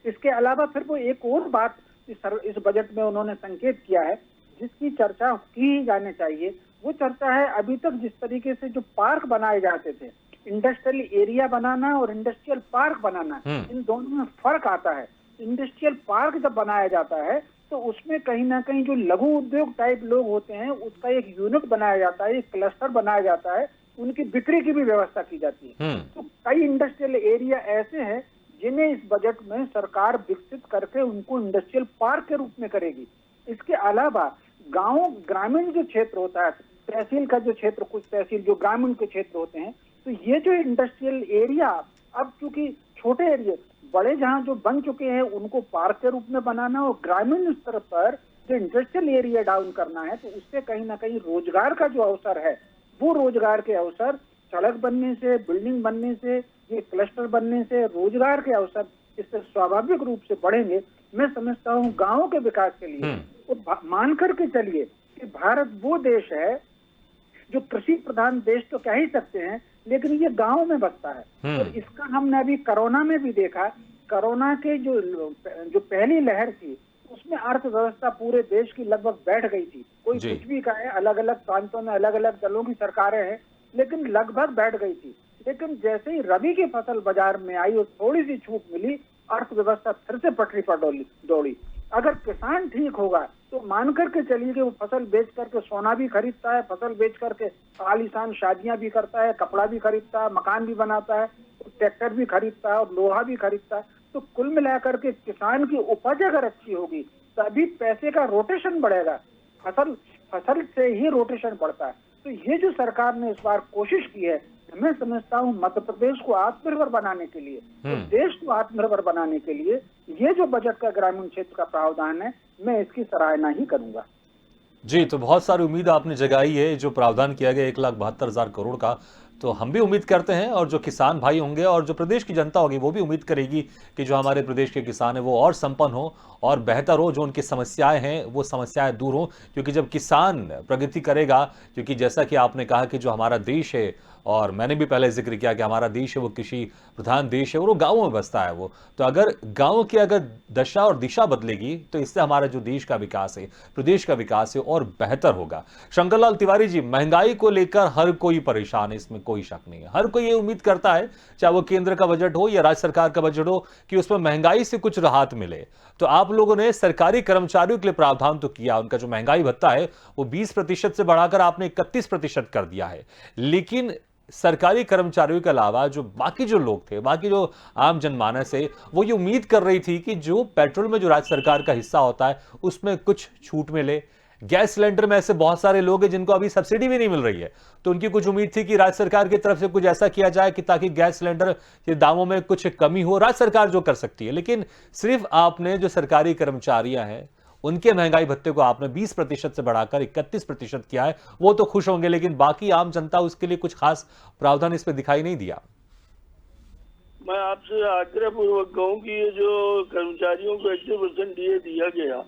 इसके अलावा फिर वो एक और बात इस बजट में उन्होंने संकेत किया है जिसकी चर्चा की जानी चाहिए, वो चर्चा है अभी तक जिस तरीके से जो पार्क बनाए जाते थे, इंडस्ट्रियल एरिया बनाना और इंडस्ट्रियल पार्क बनाना, इन दोनों में फर्क आता है। इंडस्ट्रियल पार्क जब बनाया जाता है तो उसमें कहीं ना कहीं जो लघु उद्योग टाइप लोग होते हैं उसका एक यूनिट बनाया जाता है, एक क्लस्टर बनाया जाता है, उनकी बिक्री की भी व्यवस्था की जाती है। तो कई इंडस्ट्रियल एरिया ऐसे हैं जिन्हें इस बजट में सरकार विकसित करके उनको इंडस्ट्रियल पार्क के रूप में करेगी। इसके अलावा गांव ग्रामीण जो क्षेत्र होता है, तहसील का जो क्षेत्र, कुछ तहसील जो ग्रामीण के क्षेत्र होते हैं, तो ये जो इंडस्ट्रियल एरिया अब चूंकि छोटे एरिया, बड़े जहां जो बन चुके हैं उनको पार्क के रूप में बनाना और ग्रामीण स्तर पर जो इंडस्ट्रियल एरिया डाउन करना है, तो उससे कहीं ना कहीं रोजगार का जो अवसर है, वो रोजगार के अवसर सड़क बनने से, बिल्डिंग बनने से, ये क्लस्टर बनने से रोजगार के अवसर इससे स्वाभाविक रूप से बढ़ेंगे। मैं समझता हूँ गांवों के विकास के लिए और मान करके चलिए कि भारत वो देश है जो कृषि प्रधान देश तो कह ही सकते हैं, लेकिन ये गांव में बसता है। और इसका हमने अभी कोरोना में भी देखा, कोरोना के जो पहली लहर थी उसमें अर्थव्यवस्था पूरे देश की लगभग बैठ गई थी। कोई कुछ भी कहे, अलग अलग प्रांतों में अलग अलग दलों की सरकारें हैं, लेकिन लगभग बैठ गई थी। लेकिन जैसे ही रबी की फसल बाजार में आई और थोड़ी सी छूट मिली, अर्थव्यवस्था फिर से पटरी पर दौड़ी। अगर किसान ठीक होगा तो मान करके चलिए कि वो फसल बेच करके सोना भी खरीदता है, फसल बेच करके आलीशान शादियां भी करता है, कपड़ा भी खरीदता है, मकान भी बनाता है, ट्रैक्टर भी खरीदता है और लोहा भी खरीदता है। तो कुल मिलाकर के किसान की उपज अगर अच्छी होगी तभी पैसे का रोटेशन बढ़ेगा। फसल से ही रोटेशन बढ़ता है। तो ये जो सरकार ने इस बार कोशिश की है, मैं समझता हूँ मध्य प्रदेश को आत्मनिर्भर बनाने के लिए, तो देश को आत्मनिर्भर बनाने के लिए ये जो बजट का ग्रामीण क्षेत्र का प्रावधान है, मैं इसकी सराहना ही करूंगा। जी, तो बहुत सारी उम्मीद आपने जगाई है। जो प्रावधान किया गया 1,72,000 करोड़ का, तो हम भी उम्मीद करते हैं और जो किसान भाई होंगे और जो प्रदेश की जनता होगी वो भी उम्मीद करेगी कि जो हमारे प्रदेश के किसान हैं वो और संपन्न हो और बेहतर हो, जो उनकी समस्याएं हैं वो समस्याएं दूर हो। क्योंकि जब किसान प्रगति करेगा, क्योंकि जैसा कि आपने कहा कि जो हमारा देश है, और मैंने भी पहले जिक्र किया कि हमारा देश है वो कृषि प्रधान देश है और वो गाँवों में बसता है वो, तो अगर गाँव की अगर दशा और दिशा बदलेगी तो इससे हमारा जो देश का विकास है, प्रदेश का विकास है और बेहतर होगा। शंकर लाल तिवारी जी, महंगाई को लेकर हर कोई परेशान है, इसमें कोई शक नहीं है। हर कोई ये उम्मीद करता है, चाहे वो केंद्र का बजट हो या राज्य सरकार का बजट हो, कि उसमें महंगाई से कुछ राहत मिले। तो आप लोगों ने सरकारी कर्मचारियों के लिए प्रावधान तो किया, उनका जो महंगाई भत्ता है वो 20% से बढ़ाकर आपने 31% कर दिया है। लेकिन सरकारी कर्मचारियों के अलावा जो बाकी जो लोग थे, बाकी जो आम जनमानस है, वो ये उम्मीद कर रही थी कि जो पेट्रोल में जो राज्य सरकार का हिस्सा होता है उसमें कुछ छूट मिले। गैस सिलेंडर में ऐसे बहुत सारे लोग हैं जिनको अभी सब्सिडी भी नहीं मिल रही है, तो उनकी कुछ उम्मीद थी कि राज्य सरकार की तरफ से कुछ ऐसा किया जाए कि ताकि गैस सिलेंडर के दामों में कुछ कमी हो। राज्य सरकार जो कर सकती है, लेकिन सिर्फ आपने जो सरकारी कर्मचारियां हैं उनके महंगाई भत्ते को आपने 20% से बढ़ाकर 31% किया है। वो तो खुश होंगे, लेकिन बाकी आम जनता उसके लिए कुछ खास प्रावधान इस पे दिखाई नहीं दिया। मैं आपसे आग्रह पूर्वक कहूँ कि ये जो कर्मचारियों को 80% डीए दिया गया,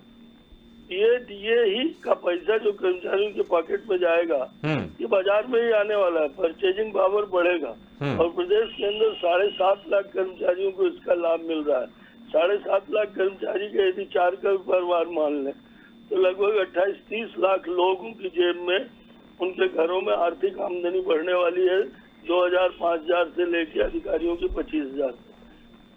ये डीए ही का पैसा जो कर्मचारियों के पॉकेट में जाएगा, ये बाजार में ही आने वाला है, परचेजिंग पावर बढ़ेगा। और प्रदेश के अंदर 7.5 लाख कर्मचारियों को इसका लाभ मिल रहा है। 7.5 लाख कर्मचारी के यदि 4 का परिवार मान लें तो लगभग 28-30 लाख लोगों की जेब में, उनके घरों में आर्थिक आमदनी बढ़ने वाली है, 2,000-5,000 से लेकर अधिकारियों के 25,000 से।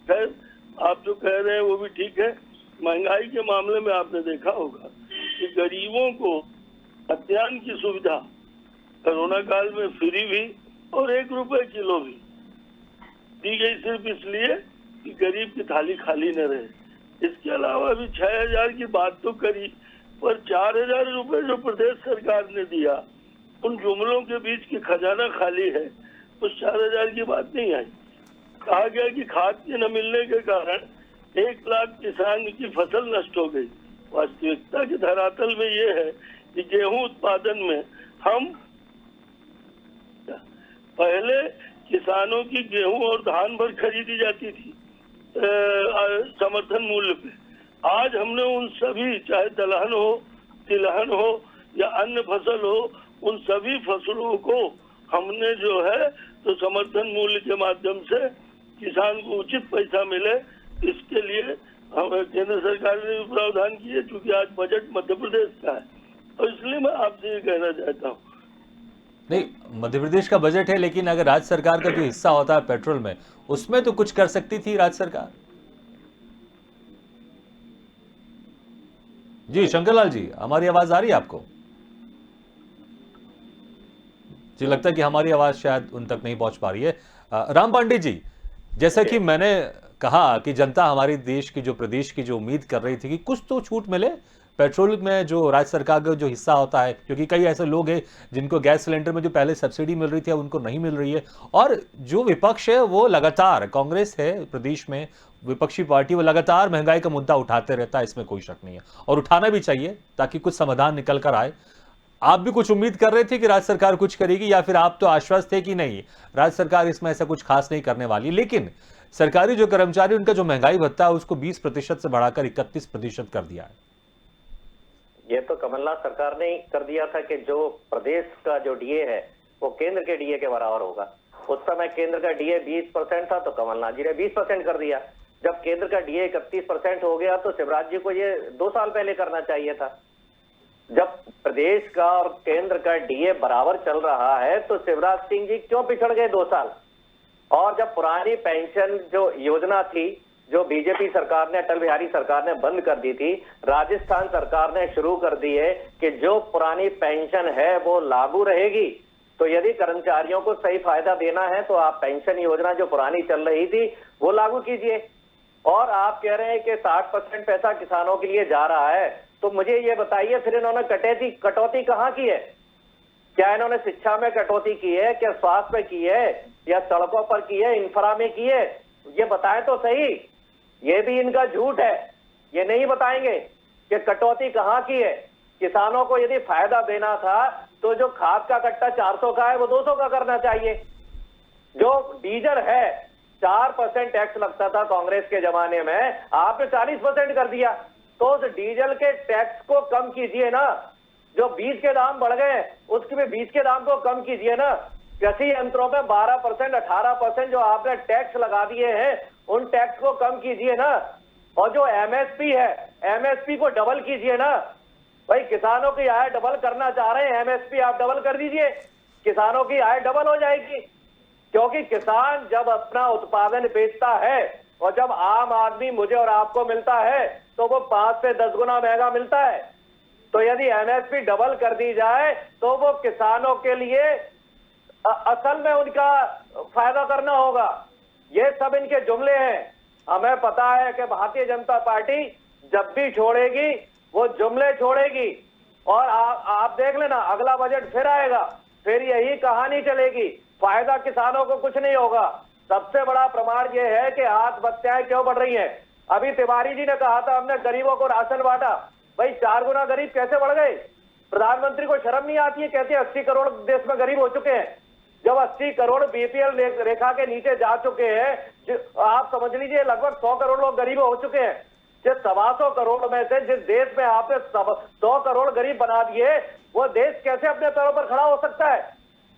खैर, आप जो कह रहे हैं वो भी ठीक है। महंगाई के मामले में आपने देखा होगा कि गरीबों को खाद्यान्न की सुविधा कोरोना काल में फ्री भी और 1 रुपए किलो भी दी गई, सिर्फ इसलिए कि गरीब की थाली खाली न रहे। इसके अलावा भी 6,000 की बात तो करी, पर 4,000 रुपए जो प्रदेश सरकार ने दिया, उन जुमलों के बीच की खजाना खाली है, उस 4,000 की बात नहीं आई। कहा गया कि खाद के न मिलने के कारण 1 लाख किसान की फसल नष्ट हो गई। वास्तविकता के धरातल में ये है कि गेहूं उत्पादन में हम पहले किसानों की गेहूं और धान भर खरीदी जाती थी समर्थन मूल्य पे। आज हमने उन सभी, चाहे दलहन हो, तिलहन हो या अन्य फसल हो, उन सभी फसलों को हमने जो है तो समर्थन मूल्य के माध्यम से किसान को उचित पैसा मिले, इसके लिए केंद्र सरकार ने भी प्रावधान किए। क्योंकि आज बजट मध्य प्रदेश का है, तो इसलिए मैं आपसे ये कहना चाहता हूँ। नहीं, मध्य प्रदेश का बजट है, लेकिन अगर राज्य सरकार का जो हिस्सा होता है पेट्रोल में, उसमें तो कुछ कर सकती थी राज्य सरकार। जी शंकरलाल जी, हमारी आवाज आ रही है आपको? जी, लगता है कि हमारी आवाज शायद उन तक नहीं पहुंच पा रही है। राम पांडे जी, जैसा कि मैंने कहा कि जनता हमारे देश की, जो प्रदेश की, जो उम्मीद कर रही थी कि कुछ तो छूट मिले पेट्रोल में, जो राज्य सरकार का जो हिस्सा होता है, क्योंकि कई ऐसे लोग हैं जिनको गैस सिलेंडर में जो पहले सब्सिडी मिल रही थी अब उनको नहीं मिल रही है। और जो विपक्ष है वो लगातार, कांग्रेस है प्रदेश में विपक्षी पार्टी, वो लगातार महंगाई का मुद्दा उठाते रहता है, इसमें कोई शक नहीं है, और उठाना भी चाहिए ताकि कुछ समाधान निकल कर आए। आप भी कुछ उम्मीद कर रहे थे कि राज्य सरकार कुछ करेगी, या फिर आप तो आश्वस्त थे कि नहीं राज्य सरकार इसमें ऐसा कुछ खास नहीं करने वाली? लेकिन सरकारी जो कर्मचारी, उनका जो महंगाई भत्ता है उसको 20% से बढ़ाकर 31% कर दिया है। ये तो कमलनाथ सरकार ने कर दिया था कि जो प्रदेश का जो डीए है वो केंद्र के डीए के बराबर होगा। उस समय केंद्र का डीए 20% था, तो कमलनाथ जी ने 20% कर दिया। जब केंद्र का डीए 31% हो गया तो शिवराज जी को ये 2 साल पहले करना चाहिए था। जब प्रदेश का और केंद्र का डीए बराबर चल रहा है तो शिवराज सिंह जी क्यों पिछड़ गए 2 साल? और जब पुरानी पेंशन जो योजना थी, जो बीजेपी सरकार ने, अटल बिहारी सरकार ने बंद कर दी थी, राजस्थान सरकार ने शुरू कर दी है कि जो पुरानी पेंशन है वो लागू रहेगी। तो यदि कर्मचारियों को सही फायदा देना है तो आप पेंशन योजना जो पुरानी चल रही थी वो लागू कीजिए। और आप कह रहे हैं कि 60% पैसा किसानों के लिए जा रहा है, तो मुझे ये बताइए फिर इन्होंने कटौती कहां की है? क्या इन्होंने शिक्षा में कटौती की है, क्या स्वास्थ्य में की है, या सड़कों पर की है, इंफ्रा में की है? ये बताएं तो सही। ये भी इनका झूठ है, ये नहीं बताएंगे कि कटौती कहां की है। किसानों को यदि फायदा देना था तो जो खाद का कट्टा 400 का है वो 200 का करना चाहिए। जो डीजल है 4% टैक्स लगता था कांग्रेस के जमाने में, आपने 40% कर दिया। तो उस डीजल के टैक्स को कम कीजिए ना। जो बीज के दाम बढ़ गए उसके भी बीज के दाम को कम कीजिए ना। कृषि यंत्रों पे 12%, 18% जो आपने टैक्स लगा दिए हैं उन टैक्स को कम कीजिए ना। और जो एमएसपी है, एमएसपी को डबल कीजिए ना। भाई किसानों की आय डबल करना चाह रहे हैं, एमएसपी आप डबल कर दीजिए, किसानों की आय डबल हो जाएगी। क्योंकि किसान जब अपना उत्पादन बेचता है और जब आम आदमी मुझे और आपको मिलता है तो वो 5 से 10 गुना महंगा मिलता है। तो यदि एमएसपी डबल कर दी जाए तो वो किसानों के लिए असल में उनका फायदा करना होगा। ये सब इनके जुमले हैं। हमें पता है कि भारतीय जनता पार्टी जब भी छोड़ेगी वो जुमले छोड़ेगी। और आप देख लेना, अगला बजट फिर आएगा, फिर यही कहानी चलेगी, फायदा किसानों को कुछ नहीं होगा। सबसे बड़ा प्रमाण ये है कि आत्महत्याएं क्यों बढ़ रही हैं। अभी तिवारी जी ने कहा था हमने गरीबों को राशन बांटा। भाई 4 गुना गरीब कैसे बढ़ गए? प्रधानमंत्री को शर्म नहीं आती है? कहते हैं 80 करोड़ देश में गरीब हो चुके हैं। जब 80 करोड़ बीपीएल रेखा के नीचे जा चुके हैं, आप समझ लीजिए लगभग 100 करोड़ लोग गरीब हो चुके हैं। जिस 125 करोड़ में से जिस देश में आपने 100 करोड़ गरीब बना दिए, वो देश कैसे अपने पैरों पर खड़ा हो सकता है?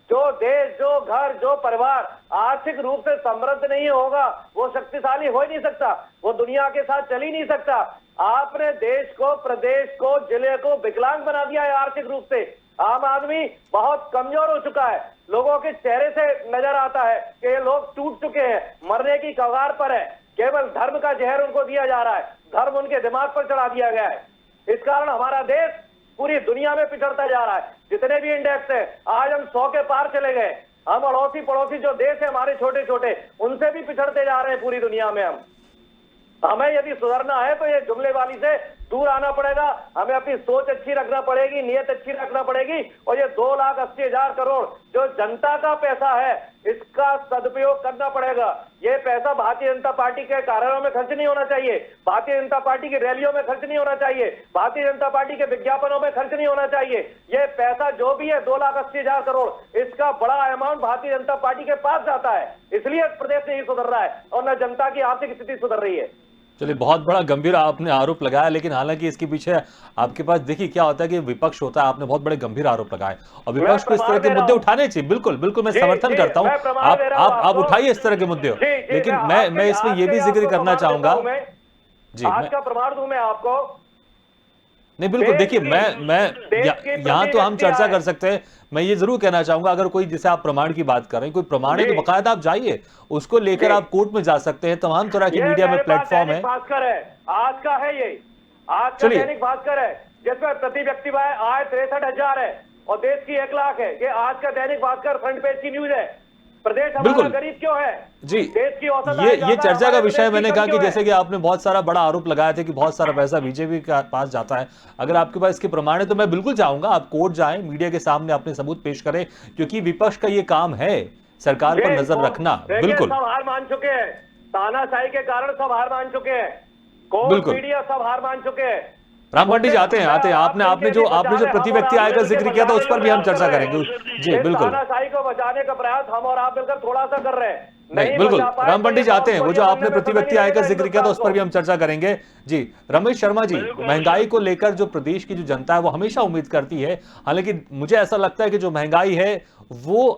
जो देश, जो घर, जो परिवार आर्थिक रूप से समृद्ध नहीं होगा वो शक्तिशाली हो ही नहीं सकता, वो दुनिया के साथ चल ही नहीं सकता। आपने देश को, प्रदेश को, जिले को विकलांग बना दिया है आर्थिक रूप से। आम आदमी बहुत कमजोर हो चुका है। लोगों के चेहरे से नजर आता है कि ये लोग टूट चुके हैं, मरने की कगार पर है। केवल धर्म का जहर उनको दिया जा रहा है, धर्म उनके दिमाग पर चढ़ा दिया गया है। इस कारण हमारा देश पूरी दुनिया में पिछड़ता जा रहा है। जितने भी इंडेक्स है आज हम 100 के पार चले गए। हम अड़ोसी पड़ोसी जो देश है हमारे छोटे छोटे, उनसे भी पिछड़ते जा रहे हैं पूरी दुनिया में। हमें यदि सुधरना है तो ये जुमलेबाजी से दूर आना पड़ेगा। हमें अपनी सोच अच्छी रखना पड़ेगी, नियत अच्छी रखना पड़ेगी। और ये 2,80,000 करोड़ जो जनता का पैसा है, इसका सदुपयोग करना पड़ेगा। ये पैसा भारतीय जनता पार्टी के कार्यालयों में खर्च नहीं होना चाहिए, भारतीय जनता पार्टी की रैलियों में खर्च नहीं होना चाहिए, भारतीय जनता पार्टी के विज्ञापनों में खर्च नहीं होना चाहिए। ये पैसा जो भी है 2,80,000 करोड़, इसका बड़ा अमाउंट भारतीय जनता पार्टी के पास जाता है, इसलिए प्रदेश नहीं सुधर रहा है और न जनता की आर्थिक स्थिति सुधर रही है। चलिए, बहुत बड़ा गंभीर आपने आरोप लगाया, लेकिन हालांकि इसके पीछे आपके पास देखिए क्या होता है कि विपक्ष होता है, आपने बहुत बड़े गंभीर आरोप लगाए और विपक्ष को इस तरह के मुद्दे उठाने चाहिए। बिल्कुल बिल्कुल, मैं समर्थन करता हूं, आप उठाइए इस तरह के मुद्दे, लेकिन मैं इसमें यह भी जिक्र करना चाहूंगा जी, आज का प्रमाण दूं मैं आपको। नहीं बिल्कुल, देखिए मैं यहाँ तो हम चर्चा कर सकते हैं। मैं ये जरूर कहना चाहूंगा, अगर कोई जैसे आप प्रमाण की बात कर रहे हैं, कोई प्रमाण है तो बकायदा आप जाइए, उसको लेकर आप कोर्ट में जा सकते हैं। तमाम तरह की मीडिया में प्लेटफॉर्म है। भास्कर है आज का, है ये आज का दैनिक भास्कर है, जिसमें प्रति व्यक्ति आय 63,000 है और देश की 1 लाख है। ये आज का दैनिक भास्कर फ्रंट पेज की न्यूज है। प्रदेश हमारा गरीब क्यों है जी, देश की औसत ये चर्चा का विषय। मैंने कहा कि जैसे कि आपने बहुत सारा बड़ा आरोप लगाया था कि बहुत सारा पैसा बीजेपी के पास जाता है, अगर आपके पास इसके प्रमाण है तो मैं बिल्कुल चाहूंगा आप कोर्ट जाएं, मीडिया के सामने अपने सबूत पेश करें, क्योंकि विपक्ष का ये काम है सरकार पर नजर रखना। बिल्कुल, सब हार मान चुके हैं, तानाशाही के कारण सब हार मान चुके हैं, कोर्ट मीडिया सब हार मान चुके हैं। राम पंडित जी आते हैं आपने जो प्रति व्यक्ति आय का जिक्र किया था उस पर भी हम चर्चा करेंगे। जी बिल्कुल, तानाशाही को बचाने का प्रयास हम और आप मिलकर थोड़ा सा कर रहे हैं। नहीं बिल्कुल, राम पंडित जी आते हैं, वो जो आपने प्रति व्यक्ति आय का जिक्र किया था उस पर भी हम चर्चा करेंगे। जी रमेश शर्मा जी, महंगाई को लेकर जो प्रदेश की जो जनता है वो हमेशा उम्मीद करती है, हालांकि मुझे ऐसा लगता है कि जो महंगाई है वो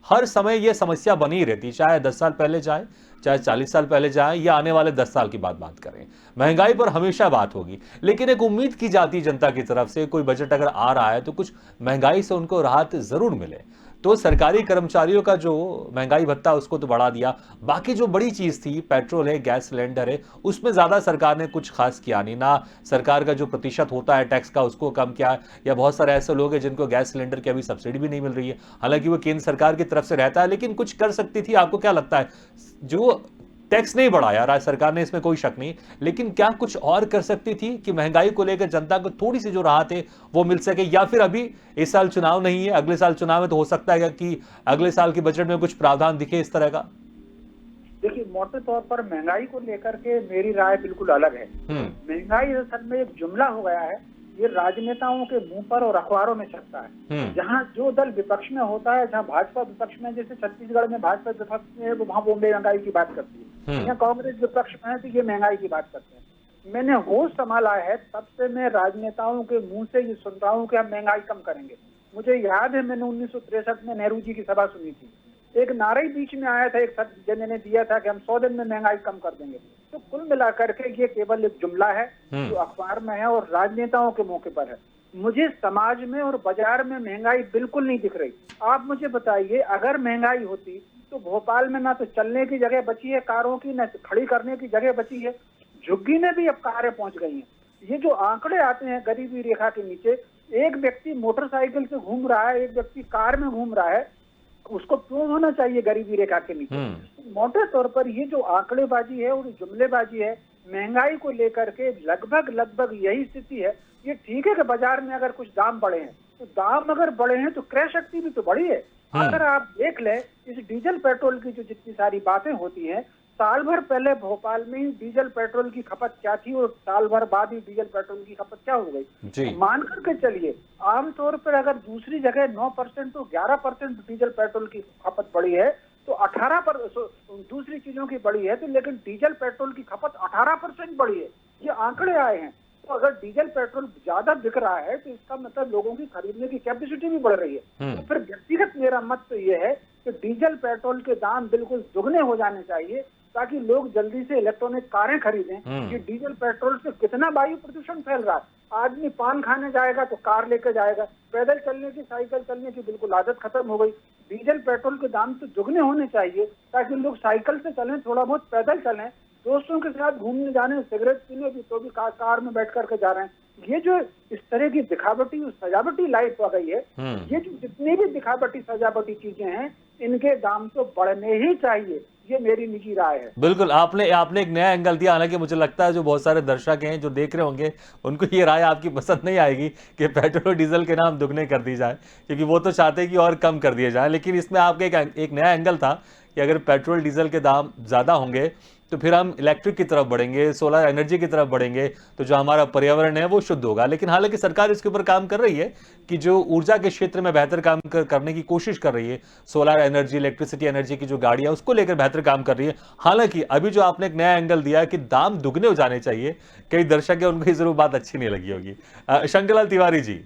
हर समय ये समस्या बनी ही रहती, चाहे 10 साल पहले चाहे 40 साल पहले जाए या आने वाले 10 साल की बात करें, महंगाई पर हमेशा बात होगी। लेकिन एक उम्मीद की जाती है जनता की तरफ से, कोई बजट अगर आ रहा है तो कुछ महंगाई से उनको राहत जरूर मिले। तो सरकारी कर्मचारियों का जो महंगाई भत्ता उसको तो बढ़ा दिया, बाकी जो बड़ी चीज थी पेट्रोल है, गैस सिलेंडर है, उसमें ज्यादा सरकार ने कुछ खास किया नहीं। ना सरकार का जो प्रतिशत होता है टैक्स का उसको कम किया, या बहुत सारे ऐसे लोग हैं जिनको गैस सिलेंडर की अभी सब्सिडी भी नहीं मिल रही है, हालांकि वो केंद्र सरकार की तरफ से रहता है, लेकिन कुछ कर सकती थी। आपको क्या लगता है, जो टैक्स नहीं बढ़ाया राज्य सरकार ने, इसमें कोई शक नहीं, लेकिन क्या कुछ और कर सकती थी कि महंगाई को लेकर जनता को थोड़ी सी जो राहत है वो मिल सके? या फिर अभी इस साल चुनाव नहीं है, अगले साल चुनाव है, तो हो सकता है कि अगले साल के बजट में कुछ प्रावधान दिखे इस तरह का? देखिए, मोटे तौर पर महंगाई को लेकर के मेरी राय बिल्कुल अलग है। महंगाई असल में एक जुमला हो गया है, ये राजनेताओं के मुंह पर और अखबारों में छपता है। जहां जो दल विपक्ष में होता है, जहां भाजपा विपक्ष में, जैसे छत्तीसगढ़ में भाजपा विपक्ष में है, वहां वो महंगाई की बात करती है, या कांग्रेस विपक्ष में है तो ये महंगाई की बात करते हैं। मैंने होश संभाला है तब से मैं राजनेताओं के मुंह से ये सुन रहा हूँ कि हम महंगाई कम करेंगे। मुझे याद है मैंने 1963 में नेहरू जी की सभा सुनी थी, एक नारा ही बीच में आया था, एक जन ने दिया था कि हम 100 दिन में महंगाई कम कर देंगे। तो कुल मिलाकर के ये केवल एक जुमला है जो अखबार में है और राजनेताओं के मौके पर है। मुझे समाज में और बाजार में महंगाई बिल्कुल नहीं दिख रही। आप मुझे बताइए, अगर महंगाई होती तो भोपाल में ना तो चलने की जगह बची है कारों की, ना खड़ी करने की जगह बची है, झुग्गी में भी अब कारें पहुंच गई हैं। ये जो आंकड़े आते हैं गरीबी रेखा के नीचे, एक व्यक्ति मोटरसाइकिल से घूम रहा है, एक व्यक्ति कार में घूम रहा है, उसको क्यों होना चाहिए गरीबी रेखा के नीचे? मोटे तौर पर ये जो आंकड़ेबाजी है और जुमलेबाजी है महंगाई को लेकर के, लगभग यही स्थिति है। ये ठीक है कि बाजार में अगर कुछ दाम बढ़े हैं, तो दाम अगर बढ़े हैं तो क्रय शक्ति भी तो बढ़ी है। अगर आप देख लें, इस डीजल पेट्रोल की जो जितनी सारी बातें होती हैं, साल भर पहले भोपाल में ही डीजल पेट्रोल की खपत क्या थी और साल भर बाद ही डीजल पेट्रोल की खपत क्या हो गई, मान करके चलिए। आमतौर पर अगर दूसरी जगह 9% तो 11% डीजल पेट्रोल की खपत बढ़ी है, तो 18% दूसरी चीजों की बढ़ी है, तो लेकिन डीजल पेट्रोल की खपत 18% बढ़ी है। ये आंकड़े आए हैं। तो अगर डीजल पेट्रोल ज्यादा बिक रहा है तो इसका मतलब लोगों की खरीदने की कैपेसिटी भी बढ़ रही है। तो फिर व्यक्तिगत मेरा मत तो ये है कि डीजल पेट्रोल के दाम बिल्कुल दुगने हो जाने चाहिए, ताकि लोग जल्दी से इलेक्ट्रॉनिक कारें खरीदें। कि डीजल पेट्रोल से कितना वायु प्रदूषण फैल रहा है। आदमी पान खाने जाएगा तो कार लेकर जाएगा, पैदल चलने की, साइकिल चलने की बिल्कुल आदत खत्म हो गई। डीजल पेट्रोल के दाम तो दुगने होने चाहिए ताकि लोग साइकिल से चलें, थोड़ा बहुत पैदल चलें, दोस्तों के साथ घूमने जाने, सिगरेट पीने की तो भी कार में बैठ करके जा रहे हैं। ये जो इस तरह की दिखावटी सजावटी लाइफ आ गई है, ये जो जितनी भी दिखावटी सजावटी चीजें हैं, इनके दाम तो बढ़ने ही चाहिए। ये मेरी निजी राय है। बिल्कुल, आपने आपने एक नया एंगल दिया। हालांकि मुझे लगता है जो बहुत सारे दर्शक हैं जो देख रहे होंगे उनको ये राय आपकी पसंद नहीं आएगी कि पेट्रोल डीजल के नाम दुगने कर दी जाए, क्योंकि वो तो चाहते हैं कि और कम कर दिए जाए। लेकिन इसमें आपका एक नया एंगल था कि अगर पेट्रोल डीजल के दाम ज़्यादा होंगे तो फिर हम इलेक्ट्रिक की तरफ बढ़ेंगे, सोलर एनर्जी की तरफ बढ़ेंगे, तो जो हमारा पर्यावरण है वो शुद्ध होगा। लेकिन हालांकि सरकार इसके ऊपर काम कर रही है कि जो ऊर्जा के क्षेत्र में बेहतर काम करने की कोशिश कर रही है। सोलर एनर्जी, इलेक्ट्रिसिटी एनर्जी की जो गाड़ियां उसको लेकर बेहतर काम कर रही है। हालांकि अभी जो आपने एक नया एंगल दिया कि दाम दुगने हो जाने चाहिए, कई दर्शक है उनको ये जरूर बात अच्छी नहीं लगी होगी। शंकरलाल तिवारी जी,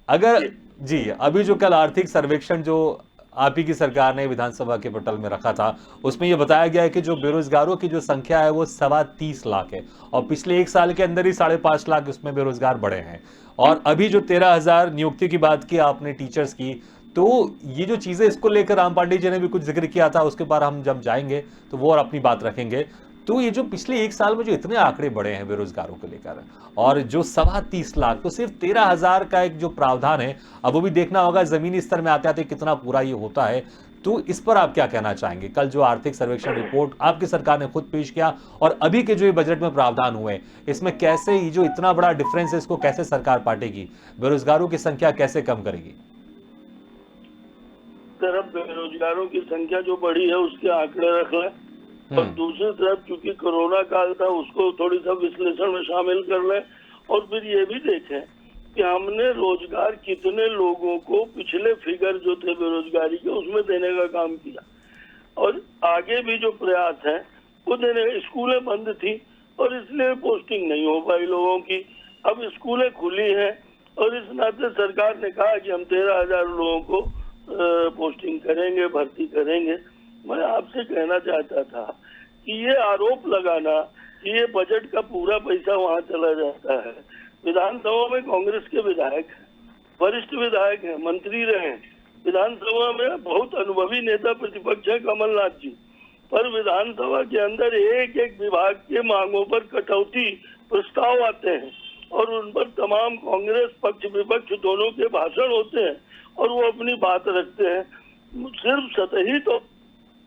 अगर जी अभी जो कल आर्थिक सर्वेक्षण जो आप ही की सरकार ने विधानसभा के पटल में रखा था, उसमें यह बताया गया है कि जो बेरोजगारों की जो संख्या है वो 30 लाख है, और पिछले एक साल के अंदर ही 5.5 लाख उसमें बेरोजगार बढ़े हैं। और अभी जो 13,000 नियुक्ति की बात की आपने टीचर्स की, तो ये जो चीजें, इसको लेकर राम पांडे जी ने भी कुछ जिक्र किया था, उसके बाद हम जब जाएंगे तो वो और अपनी बात रखेंगे। तो ये जो पिछले एक साल में जो इतने आंकड़े बढ़े हैं बेरोजगारों को लेकर, और जो 30 लाख, तो सिर्फ 13,000 का एक जो प्रावधान है, अब वो भी देखना होगा जमीनी स्तर में आते आते कितना पूरा ये होता है। तो इस पर आप क्या कहना चाहेंगे? कल जो आर्थिक सर्वेक्षण रिपोर्ट आपकी सरकार ने खुद पेश किया और अभी के जो ये बजट में प्रावधान हुए, इसमें कैसे ये जो इतना बड़ा डिफरेंस है इसको कैसे सरकार पाटेगी, बेरोजगारों की संख्या कैसे कम करेगी? तरफ बेरोजगारों की संख्या जो बढ़ी है उसके आंकड़े रख लें, और दूसरी तरफ चूंकि कोरोना काल था उसको थोड़ी सा विश्लेषण में शामिल कर लें, और फिर ये भी देखें कि हमने रोजगार कितने लोगों को पिछले फिगर जो थे बेरोजगारी के उसमें देने का काम किया, और आगे भी जो प्रयास है वो देने। स्कूलें बंद थी और इसलिए पोस्टिंग नहीं हो पाई लोगों की, अब स्कूलें खुली हैं और इस नाते सरकार ने कहा कि हम 13,000 लोगों को पोस्टिंग करेंगे, भर्ती करेंगे। मैं आपसे कहना चाहता था कि ये आरोप लगाना कि ये बजट का पूरा पैसा वहां चला जाता है। विधानसभा में कांग्रेस के विधायक हैं, वरिष्ठ विधायक हैं, मंत्री रहे, विधानसभा में बहुत अनुभवी नेता प्रतिपक्ष है कमलनाथ जी, पर विधानसभा के अंदर एक एक विभाग के मांगों पर कटौती प्रस्ताव आते हैं और उन पर तमाम कांग्रेस पक्ष विपक्ष दोनों के भाषण होते हैं और वो अपनी बात रखते हैं। सिर्फ सतही तो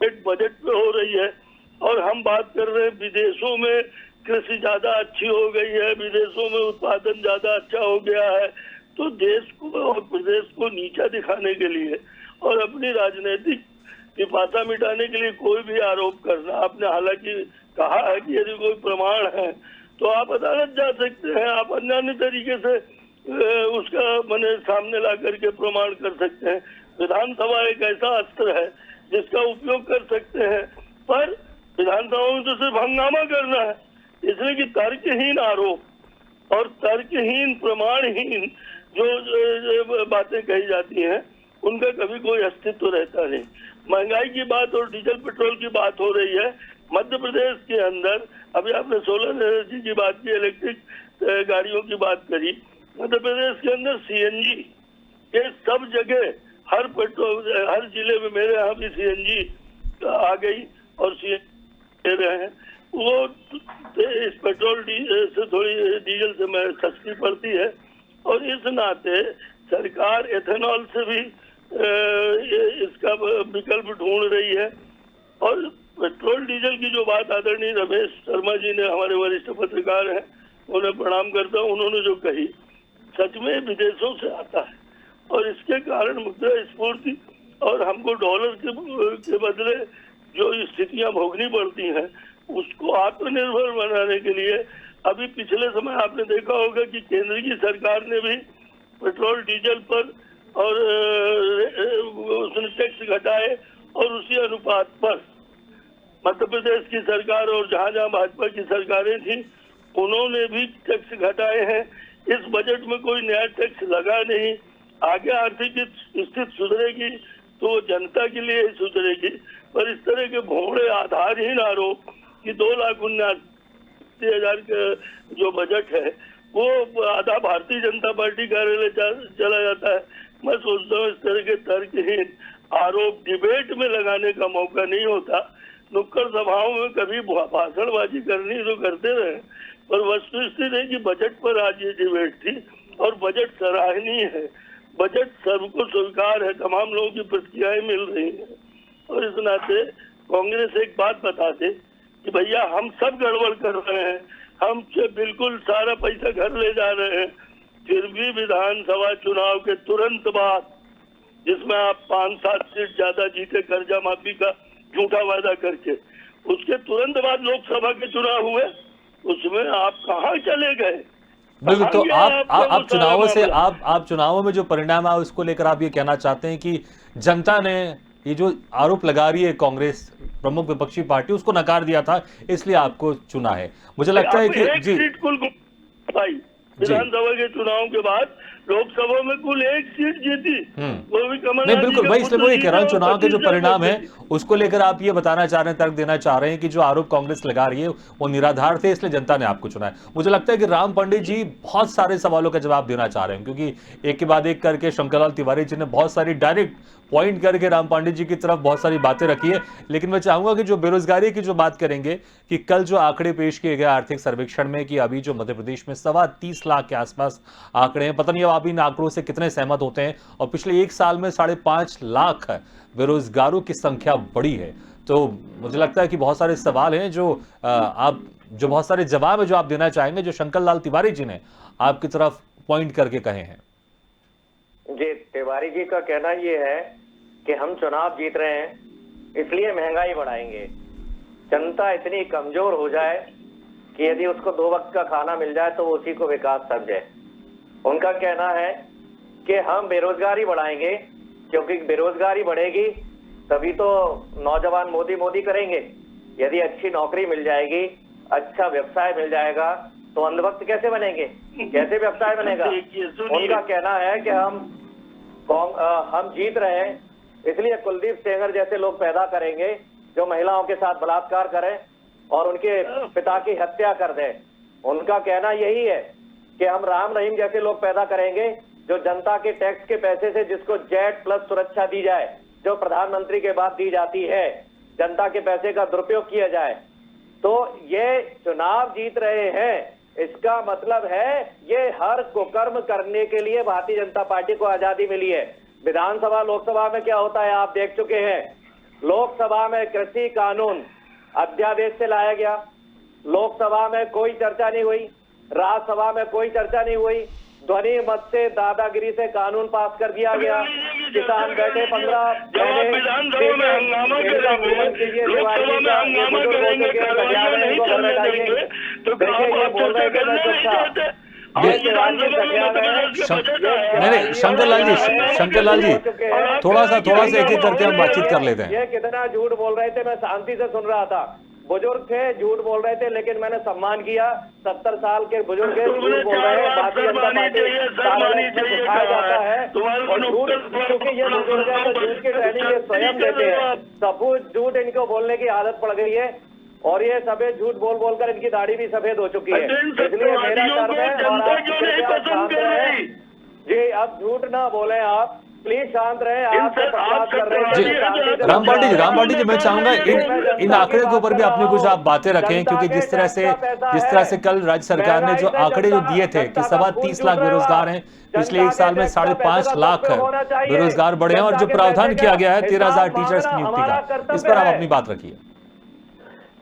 बजट पे हो रही है, और हम बात कर रहे हैं विदेशों में कृषि ज्यादा अच्छी हो गई है, विदेशों में उत्पादन ज्यादा अच्छा हो गया है। तो देश को और प्रदेश को नीचा दिखाने के लिए और अपनी राजनीतिक पिपासा मिटाने के लिए कोई भी आरोप करना, आपने हालांकि कहा है कि यदि कोई प्रमाण है तो आप अदालत जा सकते हैं, आप अन्य तरीके से उसका मैंने सामने ला करके प्रमाण कर सकते हैं। विधानसभा एक ऐसा अस्त्र है जिसका उपयोग कर सकते हैं, पर विधानसभा में तो सिर्फ हंगामा करना है, इसलिए कि तर्कहीन आरोप और तर्कहीन प्रमाणहीन जो बातें कही जाती हैं उनका कभी कोई अस्तित्व रहता नहीं। महंगाई की बात और डीजल पेट्रोल की बात हो रही है मध्य प्रदेश के अंदर। अभी आपने सोलर एनर्जी की बात की, इलेक्ट्रिक गाड़ियों की बात करी। मध्य प्रदेश के अंदर सीएनजी के सब जगह हर जिले में, मेरे यहाँ भी सीएनजी आ गई और सीएनजी दे रहे हैं। वो इस पेट्रोल से थोड़ी डीजल से में सस्ती पड़ती है, और इस नाते सरकार एथेनॉल से भी इसका विकल्प ढूंढ रही है। और पेट्रोल डीजल की जो बात आदरणीय रमेश शर्मा जी ने, हमारे वरिष्ठ पत्रकार हैं, उन्हें प्रणाम करता हूँ, उन्होंने जो कही सच में विदेशों से आता है, और इसके कारण मुद्रास्फीति और हमको डॉलर के बदले जो स्थितियां भोगनी पड़ती हैं उसको आत्मनिर्भर बनाने के लिए अभी पिछले समय आपने देखा होगा कि केंद्र की सरकार ने भी पेट्रोल डीजल पर और उसने टैक्स घटाए, और उसी अनुपात पर मध्य प्रदेश की सरकार और जहां जहां भाजपा की सरकारें थी उन्होंने भी टैक्स घटाए हैं। इस बजट में कोई नया टैक्स लगा नहीं। आगे आर्थिक स्थिति सुधरेगी तो जनता के लिए ही सुधरेगी, पर इस तरह के भोंगड़े आधारहीन आरोप कि 2,79,000 का जो बजट है वो आधा भारतीय जनता पार्टी कार्यालय चला जाता है। मैं सोचता हूँ इस तरह के तर्कहीन आरोप डिबेट में लगाने का मौका नहीं होता। नुक्कड़ सभाओं में कभी भाषणबाजी करनी तो करते रहे, पर वस्तुस्थिति है कि बजट पर आज ये डिबेट थी, और बजट सराहनीय है, बजट सबको स्वीकार है, तमाम लोगों की प्रतिक्रियाएं मिल रही हैं, और इस नाते कांग्रेस एक बात बता दे कि भैया हम सब गड़बड़ कर रहे हैं, हमसे बिल्कुल सारा पैसा घर ले जा रहे हैं, फिर भी विधानसभा चुनाव के तुरंत बाद, जिसमें आप 5-7 सीट ज्यादा जीते कर्जा माफी का झूठा वादा करके, उसके तुरंत बाद लोकसभा के चुनाव हुए, उसमें आप कहाँ चले गए? बिल्कुल। तो आप चुनावों से मामला? आप चुनावों में जो परिणाम आए उसको लेकर आप ये कहना चाहते हैं कि जनता ने ये जो आरोप लगा रही है कांग्रेस प्रमुख विपक्षी पार्टी, उसको नकार दिया था, इसलिए आपको चुना है। मुझे लगता है कि एक सीट कुल भाई विधानसभा के चुनाव के बाद लोकसभा में कुल एक सीट जीती, वो भी कमलनाथ नहीं, बिल्कुल भाई, इसलिए वही कह रहा हूं, चुनाव के जो 25 परिणाम है उसको लेकर आप ये बताना चाह रहे हैं, तर्क देना चाह रहे हैं कि जो आरोप कांग्रेस लगा रही है वो निराधार थे, इसलिए जनता ने आपको चुना है। मुझे लगता है कि राम पंडित जी बहुत सारे सवालों का जवाब देना चाह रहे हैं, क्योंकि एक के बाद एक करके शंकरलाल तिवारी जी ने बहुत सारी डायरेक्ट पॉइंट करके राम पांडे जी की तरफ बहुत सारी बातें रखी है। लेकिन मैं चाहूंगा कि जो बेरोजगारी की जो बात करेंगे, कि कल जो आंकड़े पेश किए गए आर्थिक सर्वेक्षण में कि अभी जो मध्य प्रदेश में 30 लाख के आसपास आंकड़े हैं, पता नहीं अब आप इन आंकड़ों से कितने सहमत होते हैं, और पिछले एक साल में 5.5 लाख बेरोजगारों की संख्या बढ़ी है। तो मुझे लगता है कि बहुत सारे सवाल हैं जो बहुत सारे जवाब है जो आप देना चाहेंगे, जो शंकरलाल तिवारी जी ने आपकी तरफ पॉइंट करके कहे हैं। जी, तिवारी जी का कहना ये है कि हम चुनाव जीत रहे हैं इसलिए महंगाई बढ़ाएंगे। जनता इतनी कमजोर हो जाए कि यदि उसको 2 वक्त का खाना मिल जाए तो वो उसी को विकास समझे। उनका कहना है कि हम बेरोजगारी बढ़ाएंगे, क्योंकि बेरोजगारी बढ़ेगी तभी तो नौजवान मोदी मोदी करेंगे। यदि अच्छी नौकरी मिल जाएगी, अच्छा व्यवसाय मिल जाएगा, तो अंधभक्त कैसे बनेंगे, कैसे व्यवसाय बनेगा? उनका कहना है कि हम जीत रहे हैं इसलिए कुलदीप सेंगर जैसे लोग पैदा करेंगे जो महिलाओं के साथ बलात्कार करें और उनके पिता की हत्या कर दें। उनका कहना यही है कि हम राम रहीम जैसे लोग पैदा करेंगे जो जनता के टैक्स के पैसे से, जिसको जेट प्लस सुरक्षा दी जाए जो प्रधानमंत्री के बाद दी जाती है, जनता के पैसे का दुरुपयोग किया जाए। तो ये चुनाव जीत रहे हैं, इसका मतलब है ये हर कुकर्म करने के लिए भारतीय जनता पार्टी को आजादी मिली है। विधानसभा लोकसभा में क्या होता है आप देख चुके हैं। लोकसभा में कृषि कानून अध्यादेश से लाया गया, लोकसभा में कोई चर्चा नहीं हुई, राज्यसभा में कोई चर्चा नहीं हुई, ध्वनि मत से दादागिरी से कानून पास कर दिया गया। किसान बैठे 15 विधानसभा में हंगामा करेंगे, लोकसभा में हंगामा करेंगे, कार्रवाई नहीं चलने देंगे, तो बोल रहे थे नहीं, शंकरलाल जी थोड़ा सा एक एक करके हम बातचीत कर लेते हैं। ये कितना झूठ बोल रहे थे, मैं शांति से सुन रहा था। बुजुर्ग थे, झूठ बोल रहे थे, लेकिन मैंने सम्मान किया। 70 साल के बुजुर्ग है, झूठ बोल रहे हैं। भारतीय जनता पार्टी सिखाया जाता है और झूठ, क्योंकि ये बुजुर्ग है तो झूठ की ट्रेनिंग ये स्वयं देते हैं। सबूत झूठ इनको बोलने की आदत पड़ गई है और ये सफेद झूठ बोल बोलकर इनकी दाढ़ी भी सफेद हो चुकी है। इसलिए मेरा कर्म है और आप शांत रहे जी, अब झूठ ना बोले आप, प्लीज शांत रहे। आप कर रहे हैं राम पांडे जी मैं चाहूंगा इन आंकड़े के ऊपर भी आपने कुछ आप बातें रखें, क्योंकि जिस तरह से कल राज्य सरकार ने जो आंकड़े जो दिए थे कि 30 लाख बेरोजगार हैं, पिछले एक साल में 5.5 लाख बेरोजगार बढ़े हैं, और जो प्रावधान किया गया है 13,000 टीचर्स की नियुक्ति का, इस पर आप अपनी बात रखिए।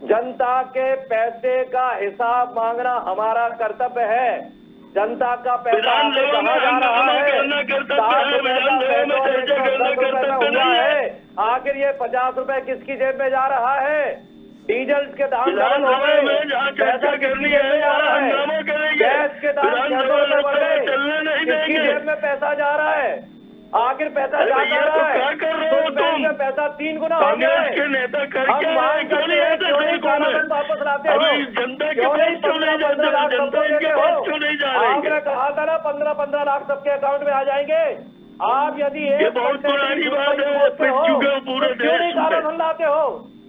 जनता के पैसे का हिसाब मांगना हमारा कर्तव्य है। जनता का पैसा कहाँ जा रहा है? 60 रुपए का हुआ है, आखिर ये 50 रुपए किसकी जेब में जा रहा है? डीजल के दाम डबल हो गए, पैसा किसकी जेब में जा रहा है? गैस के दाम 600 रुपए बढ़ गए, किसकी जेब में पैसा जा रहा है? आखिर पैसा जा रहा है? तो पैसा 3 गुना हो गया है। हम मांग करते हैं, क्यों नहीं कानून वापस लाते हो? क्यों नहीं 15 लाख सबको देते हो? आपने कहा था ना 15 लाख सबके अकाउंट में आ जाएंगे। आप यदि एक क्यों नहीं कानून लाते हो?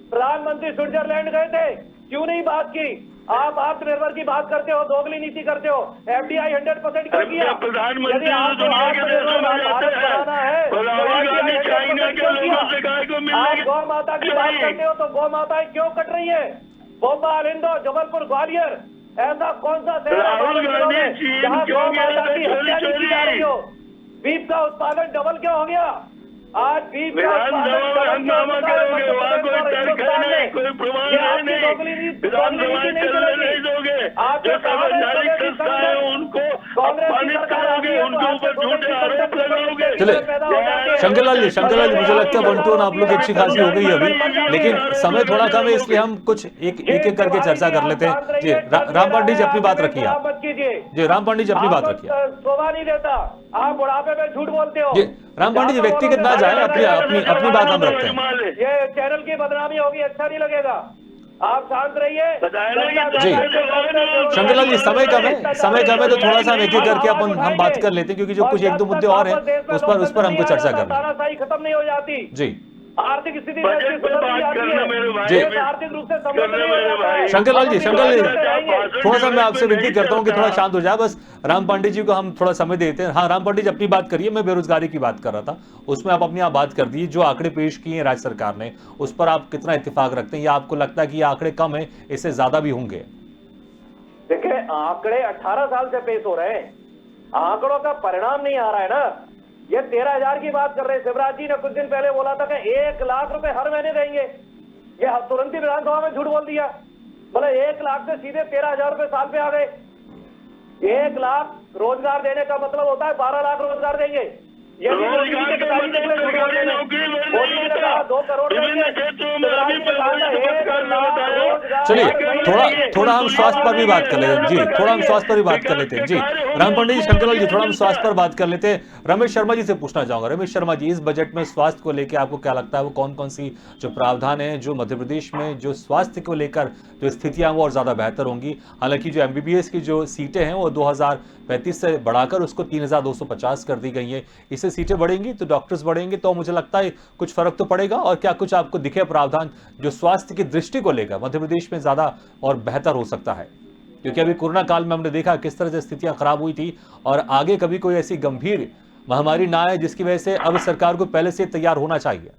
प्रधानमंत्री स्विट्जरलैंड गए थे, क्यों नहीं बात की? आप आत्मनिर्भर की बात करते हो, दोगली नीति करते हो। FDI 100% क्यों किया? यदि आपको आत्मनिर्भर भारत बनाना है तो FDI 100% क्यों किया? आप गौ माता की बात करते हो तो गौ माताएं क्यों कट रही है? भोपाल, इंदौर, जबलपुर, ग्वालियर, ऐसा कौन सा शहर है जहाँ गौ माता की हत्या नहीं की जा रही हो? बीफ का उत्पादन डबल क्यों हो गया? आज भी विधानसभा में हंगामा करोगे, वहाँ कोई तर्क नहीं, कोई प्रमाण नहीं, विधानसभा चलने नहीं दोगे, जो संवैधानिक संस्था है उनको अपमानित करोगे, उनके ऊपर झूठे आरोप लगाओगे। चले शंकरलाल जी मुझे लगता है 1-2 आप लोग अच्छी खासी हो गई है अभी, लेकिन समय थोड़ा कम है इसलिए हम कुछ एक एक करके चर्चा कर लेते हैं। जी राम पांडे जी अपनी बात रखिए आप। जी राम पांडे जी अपनी बात रखिए। शोभा नहीं देता, आप बुढ़ापे में झूठ बोलते हो। जी राम पांडे जी व्यक्तिगत ना जाए, अपनी बात हम रखते हैं। ये चैनल की बदनामी होगी, अच्छा नहीं लगेगा। आप शांत रहिए। जी शंकरलाल जी समय कम है तो थोड़ा सा हम एक एक करके हम बात कर लेते हैं, क्योंकि जो कुछ 1-2 मुद्दे और हैं उस पर हमको चर्चा करना है। तानाशाही खत्म नहीं हो जाती। जी आर्थिक स्थिति बजट पे बात करना मेरे भाई, जी आर्थिक रूप से मेरे भाई। शंकरलाल जी थोड़ा सा मैं आपसे विनती करता हूं कि थोड़ा शांत हो जाए, बस राम पांडे जी को हम थोड़ा समय देते हैं। हाँ राम पांडे जी अपनी बात करिए, मैं बेरोजगारी की बात कर रहा था, उसमें आप अपनी बात कर दीजिए। जो आंकड़े पेश किए हैं राज्य सरकार ने, उस पर आप कितना इत्तेफाक रखते हैं, या आपको लगता है कि ये आंकड़े कम है, इससे ज्यादा भी होंगे? देखिए आंकड़े 18 साल से पेश हो रहे हैं, आंकड़ों का परिणाम नहीं आ रहा है ना। ये 13,000 की बात कर रहे हैं। शिवराज जी ने कुछ दिन पहले बोला था कि 1 लाख रुपए हर महीने देंगे, ये तुरंत ही विधानसभा में झूठ बोल दिया। बोले 1 लाख से सीधे 13,000 रुपए साल पे आ गए। 1 लाख रोजगार देने का मतलब होता है 12 लाख रोजगार देंगे। ये भी मोदी जी के पिताजी ने 2 करोड़ चलिए थोड़ा हम स्वास्थ्य पर भी बात कर लेते हैं। जी थोड़ा हम स्वास्थ्य पर भी बात कर लेते हैं। जी राम पांडे जी, शंकरलाल जी, थोड़ा हम स्वास्थ्य पर बात कर लेते हैं। रमेश शर्मा जी से पूछना चाहूंगा। रमेश शर्मा जी, इस बजट में स्वास्थ्य को लेकर आपको क्या लगता है, वो कौन कौन सी जो प्रावधान है जो मध्य प्रदेश में जो स्वास्थ्य को लेकर जो स्थितियां वो और ज्यादा बेहतर होंगी? हालांकि जो MBBS की जो सीटें हैं वो 2035 से बढ़ाकर उसको 3,250 कर दी गई है। इससे सीटें बढ़ेंगी तो डॉक्टर्स बढ़ेंगे, तो मुझे लगता है कुछ फर्क तो पड़ेगा। और क्या कुछ आपको दिखे प्रावधान जो स्वास्थ्य की दृष्टि को लेकर मध्य प्रदेश में ज्यादा और बेहतर हो सकता है? क्योंकि अभी कोरोना काल में हमने देखा किस तरह से स्थितियां खराब हुई थी, और आगे कभी कोई ऐसी गंभीर महामारी ना आए, जिसकी वजह से अब सरकार को पहले से तैयार होना चाहिए।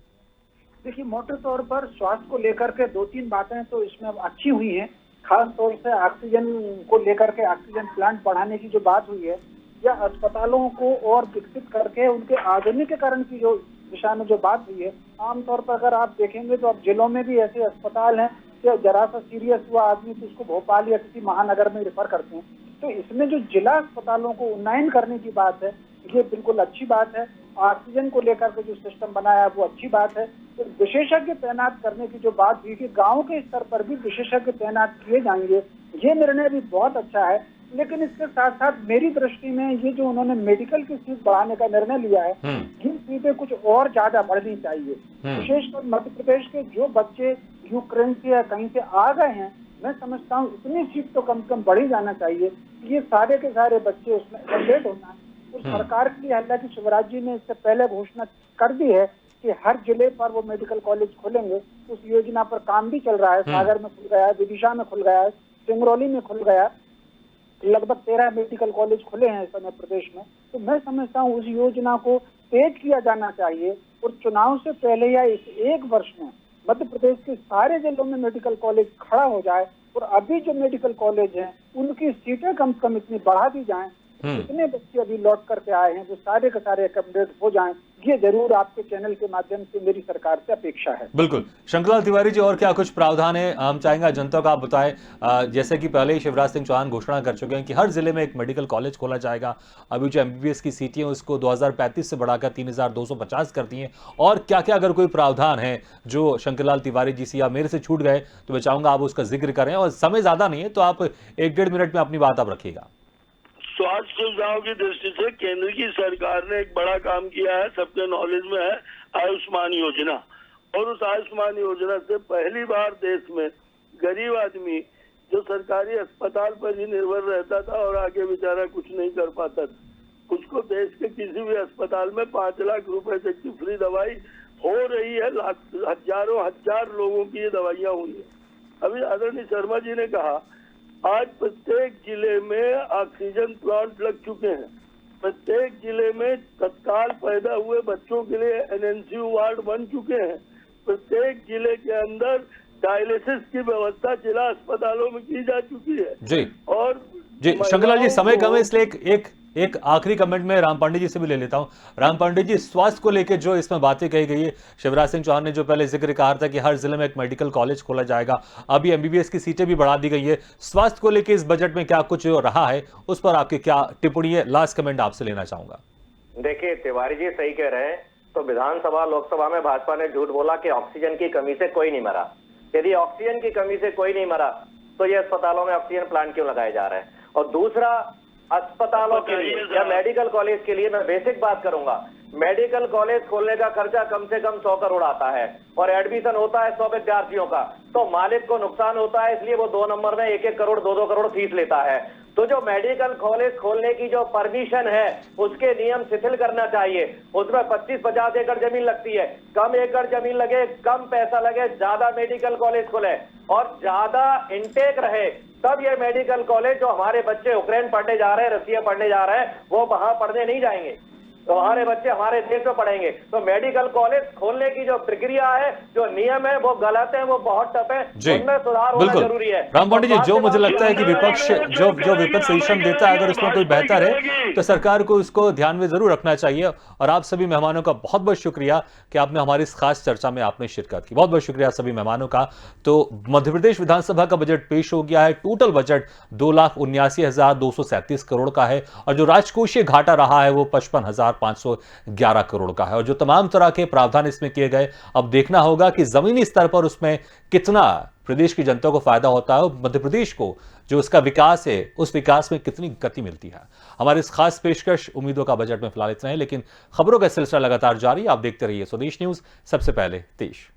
देखिए मोटे तौर पर स्वास्थ्य को लेकर के 2-3 बातें तो इसमें अच्छी हुई हैं। खास तौर से ऑक्सीजन को लेकर के ऑक्सीजन प्लांट बढ़ाने की जो बात हुई है, या अस्पतालों को और विकसित करके उनके आधुनिकीकरण की जो दिशा में जो बात हुई है। आमतौर पर अगर आप देखेंगे तो अब जिलों में भी ऐसे अस्पताल हैं कि जरा सा सीरियस हुआ आदमी तो उसको भोपाल या किसी महानगर में रेफर करते हैं। तो इसमें जो जिला अस्पतालों को उन्नयन करने की बात है, ये बिल्कुल अच्छी बात है। ऑक्सीजन को लेकर के जो सिस्टम बनाया वो अच्छी बात है। तो विशेषज्ञ तैनात करने की जो बात हुई कि गाँव के स्तर पर भी विशेषज्ञ तैनात किए जाएंगे, ये निर्णय भी बहुत अच्छा है। लेकिन इसके साथ साथ मेरी दृष्टि में ये जो उन्होंने मेडिकल की सीट बढ़ाने का निर्णय लिया है, ये सीटें कुछ और ज्यादा बढ़नी चाहिए। विशेषकर मध्य प्रदेश के जो बच्चे यूक्रेन से या कहीं से आ गए हैं, मैं समझता हूँ इतनी सीट तो कम से कम बढ़ी जाना चाहिए। ये सारे के सारे बच्चे उसमें एडमिट होना है। और सरकार के लिए हालांकि शिवराज जी ने इससे पहले घोषणा कर दी है कि हर जिले पर वो मेडिकल कॉलेज खोलेंगे। उस योजना पर काम भी चल रहा है। सागर में खुल गया है, विदिशा में खुल गया है, सिंगरौली में खुल गया, लगभग 13 मेडिकल कॉलेज खुले हैं इस समय प्रदेश में। तो मैं समझता हूँ उस योजना को तेज किया जाना चाहिए, और चुनाव से पहले या इस 1 वर्ष में मध्य प्रदेश के सारे जिलों में मेडिकल कॉलेज खड़ा हो जाए। और अभी जो मेडिकल कॉलेज हैं उनकी सीटें कम से कम इतनी बढ़ा दी जाएं, जितने बच्चे अभी लौट करके आए हैं वो सारे के सारे एकोमोडेट हो जाएं। ये जरूर आपके चैनल के माध्यम से मेरी सरकार से अपेक्षा है। बिल्कुल। शंकरलाल तिवारी जी, और क्या कुछ प्रावधान है, हम चाहेंगे जनता को आप बताएं। जैसे कि पहले ही शिवराज सिंह चौहान घोषणा कर चुके हैं कि हर जिले में एक मेडिकल कॉलेज खोला जाएगा। अभी जो MBBS की सीटें उसको 2035 से बढ़ाकर 3,250 कर दी हैं। और क्या क्या अगर कोई प्रावधान है जो शंकरलाल तिवारी जी से या मेरे से छूट गए तो मैं चाहूंगा आप उसका जिक्र करें, और समय ज्यादा नहीं है तो आप 1-1.5 मिनट में अपनी बात आप रखिएगा। स्वास्थ्य सुविधाओं की दृष्टि से केंद्र की सरकार ने एक बड़ा काम किया है, सबके नॉलेज में है, आयुष्मान योजना। और उस आयुष्मान योजना से पहली बार देश में गरीब आदमी जो सरकारी अस्पताल पर ही निर्भर रहता था और आगे बेचारा कुछ नहीं कर पाता था, उसको देश के किसी भी अस्पताल में 5 लाख रुपए तक की फ्री दवाई हो रही है। हजारों हजार लोगों की ये दवाइयां हुई है। अभी आदरणीय शर्मा जी ने कहा आज प्रत्येक जिले में ऑक्सीजन प्लांट लग चुके हैं। प्रत्येक जिले में तत्काल पैदा हुए बच्चों के लिए NNCU वार्ड बन चुके हैं। प्रत्येक जिले के अंदर डायलिसिस की व्यवस्था जिला अस्पतालों में की जा चुकी है। जी और जी शंकरलाल जी, समय कम है इसलिए एक आखिरी कमेंट में राम पांडे जी से भी ले लेता हूं। राम पांडे जी, स्वास्थ्य को लेकर जो इसमें बातें कही गई है, शिवराज सिंह चौहान ने जो पहले जिक्र कहा था कि हर जिले में एक मेडिकल कॉलेज खोला जाएगा, अभी एमबीबीएस की सीटें भी बढ़ा दी गई है, स्वास्थ्य को लेकर इस बजट में क्या कुछ रहा है, उस पर आपकी क्या टिप्पणी है? लास्ट कमेंट आपसे लेना चाहूंगा। देखिए, तिवारी जी सही कह रहे हैं। तो विधानसभा लोकसभा में भाजपा ने झूठ बोला कि ऑक्सीजन की कमी से कोई नहीं मरा। यदि ऑक्सीजन की कमी से कोई नहीं मरा तो ये अस्पतालों में ऑक्सीजन प्लांट क्यों लगाए जा रहे हैं? और दूसरा, अस्पतालों के लिए या मेडिकल कॉलेज के लिए मैं बेसिक बात करूंगा। मेडिकल कॉलेज खोलने का खर्चा कम से कम 100 करोड़ आता है और एडमिशन होता है 100 विद्यार्थियों का, तो मालिक को नुकसान होता है, इसलिए वो 2 नंबर में 1-1 करोड़ 2-2 करोड़ फीस लेता है। तो जो मेडिकल कॉलेज खोलने की जो परमिशन है उसके नियम शिथिल करना चाहिए। उसमें 25-50 एकड़ जमीन लगती है, कम एकड़ जमीन लगे, कम पैसा लगे, ज्यादा मेडिकल कॉलेज खोले और ज्यादा इंटेक रहे, तब ये मेडिकल कॉलेज जो हमारे बच्चे यूक्रेन पढ़ने जा रहे हैं, रसिया पढ़ने जा रहे हैं, वो वहां पढ़ने नहीं जाएंगे, तो हमारे बच्चे हमारे देश में पढ़ेंगे। तो मेडिकल कॉलेज खोलने की जो प्रक्रिया है, जो नियम है, वो गलत है, वो बहुत टफ है, उनमें सुधार होना जरूरी है। राम पांडे जी, जो मुझे लगता है कि विपक्ष जो विपक्ष सजेशन देता है, अगर उसमें कोई बेहतर है तो सरकार को इसको ध्यान में जरूर रखना चाहिए। और आप सभी मेहमानों का बहुत बहुत शुक्रिया कि आपने हमारी इस खास चर्चा में आपने शिरकत की। बहुत बहुत शुक्रिया सभी मेहमानों का। तो मध्य प्रदेश विधानसभा का बजट पेश हो गया है। टोटल बजट 2,79,237 करोड़ का है और जो राजकोषीय घाटा रहा है वो 55,511 करोड़ का है। और जो तमाम तरह के प्रावधान इसमें किए गए, अब देखना होगा कि जमीनी स्तर पर उसमें कितना प्रदेश की जनता को फायदा होता है और मध्य प्रदेश को जो उसका विकास है उस विकास में कितनी गति मिलती है। हमारे इस खास पेशकश उम्मीदों का बजट में फिलहाल इतना है, लेकिन खबरों का सिलसिला लगातार जारी। आप देखते रहिए स्वदेश न्यूज, सबसे पहले देश।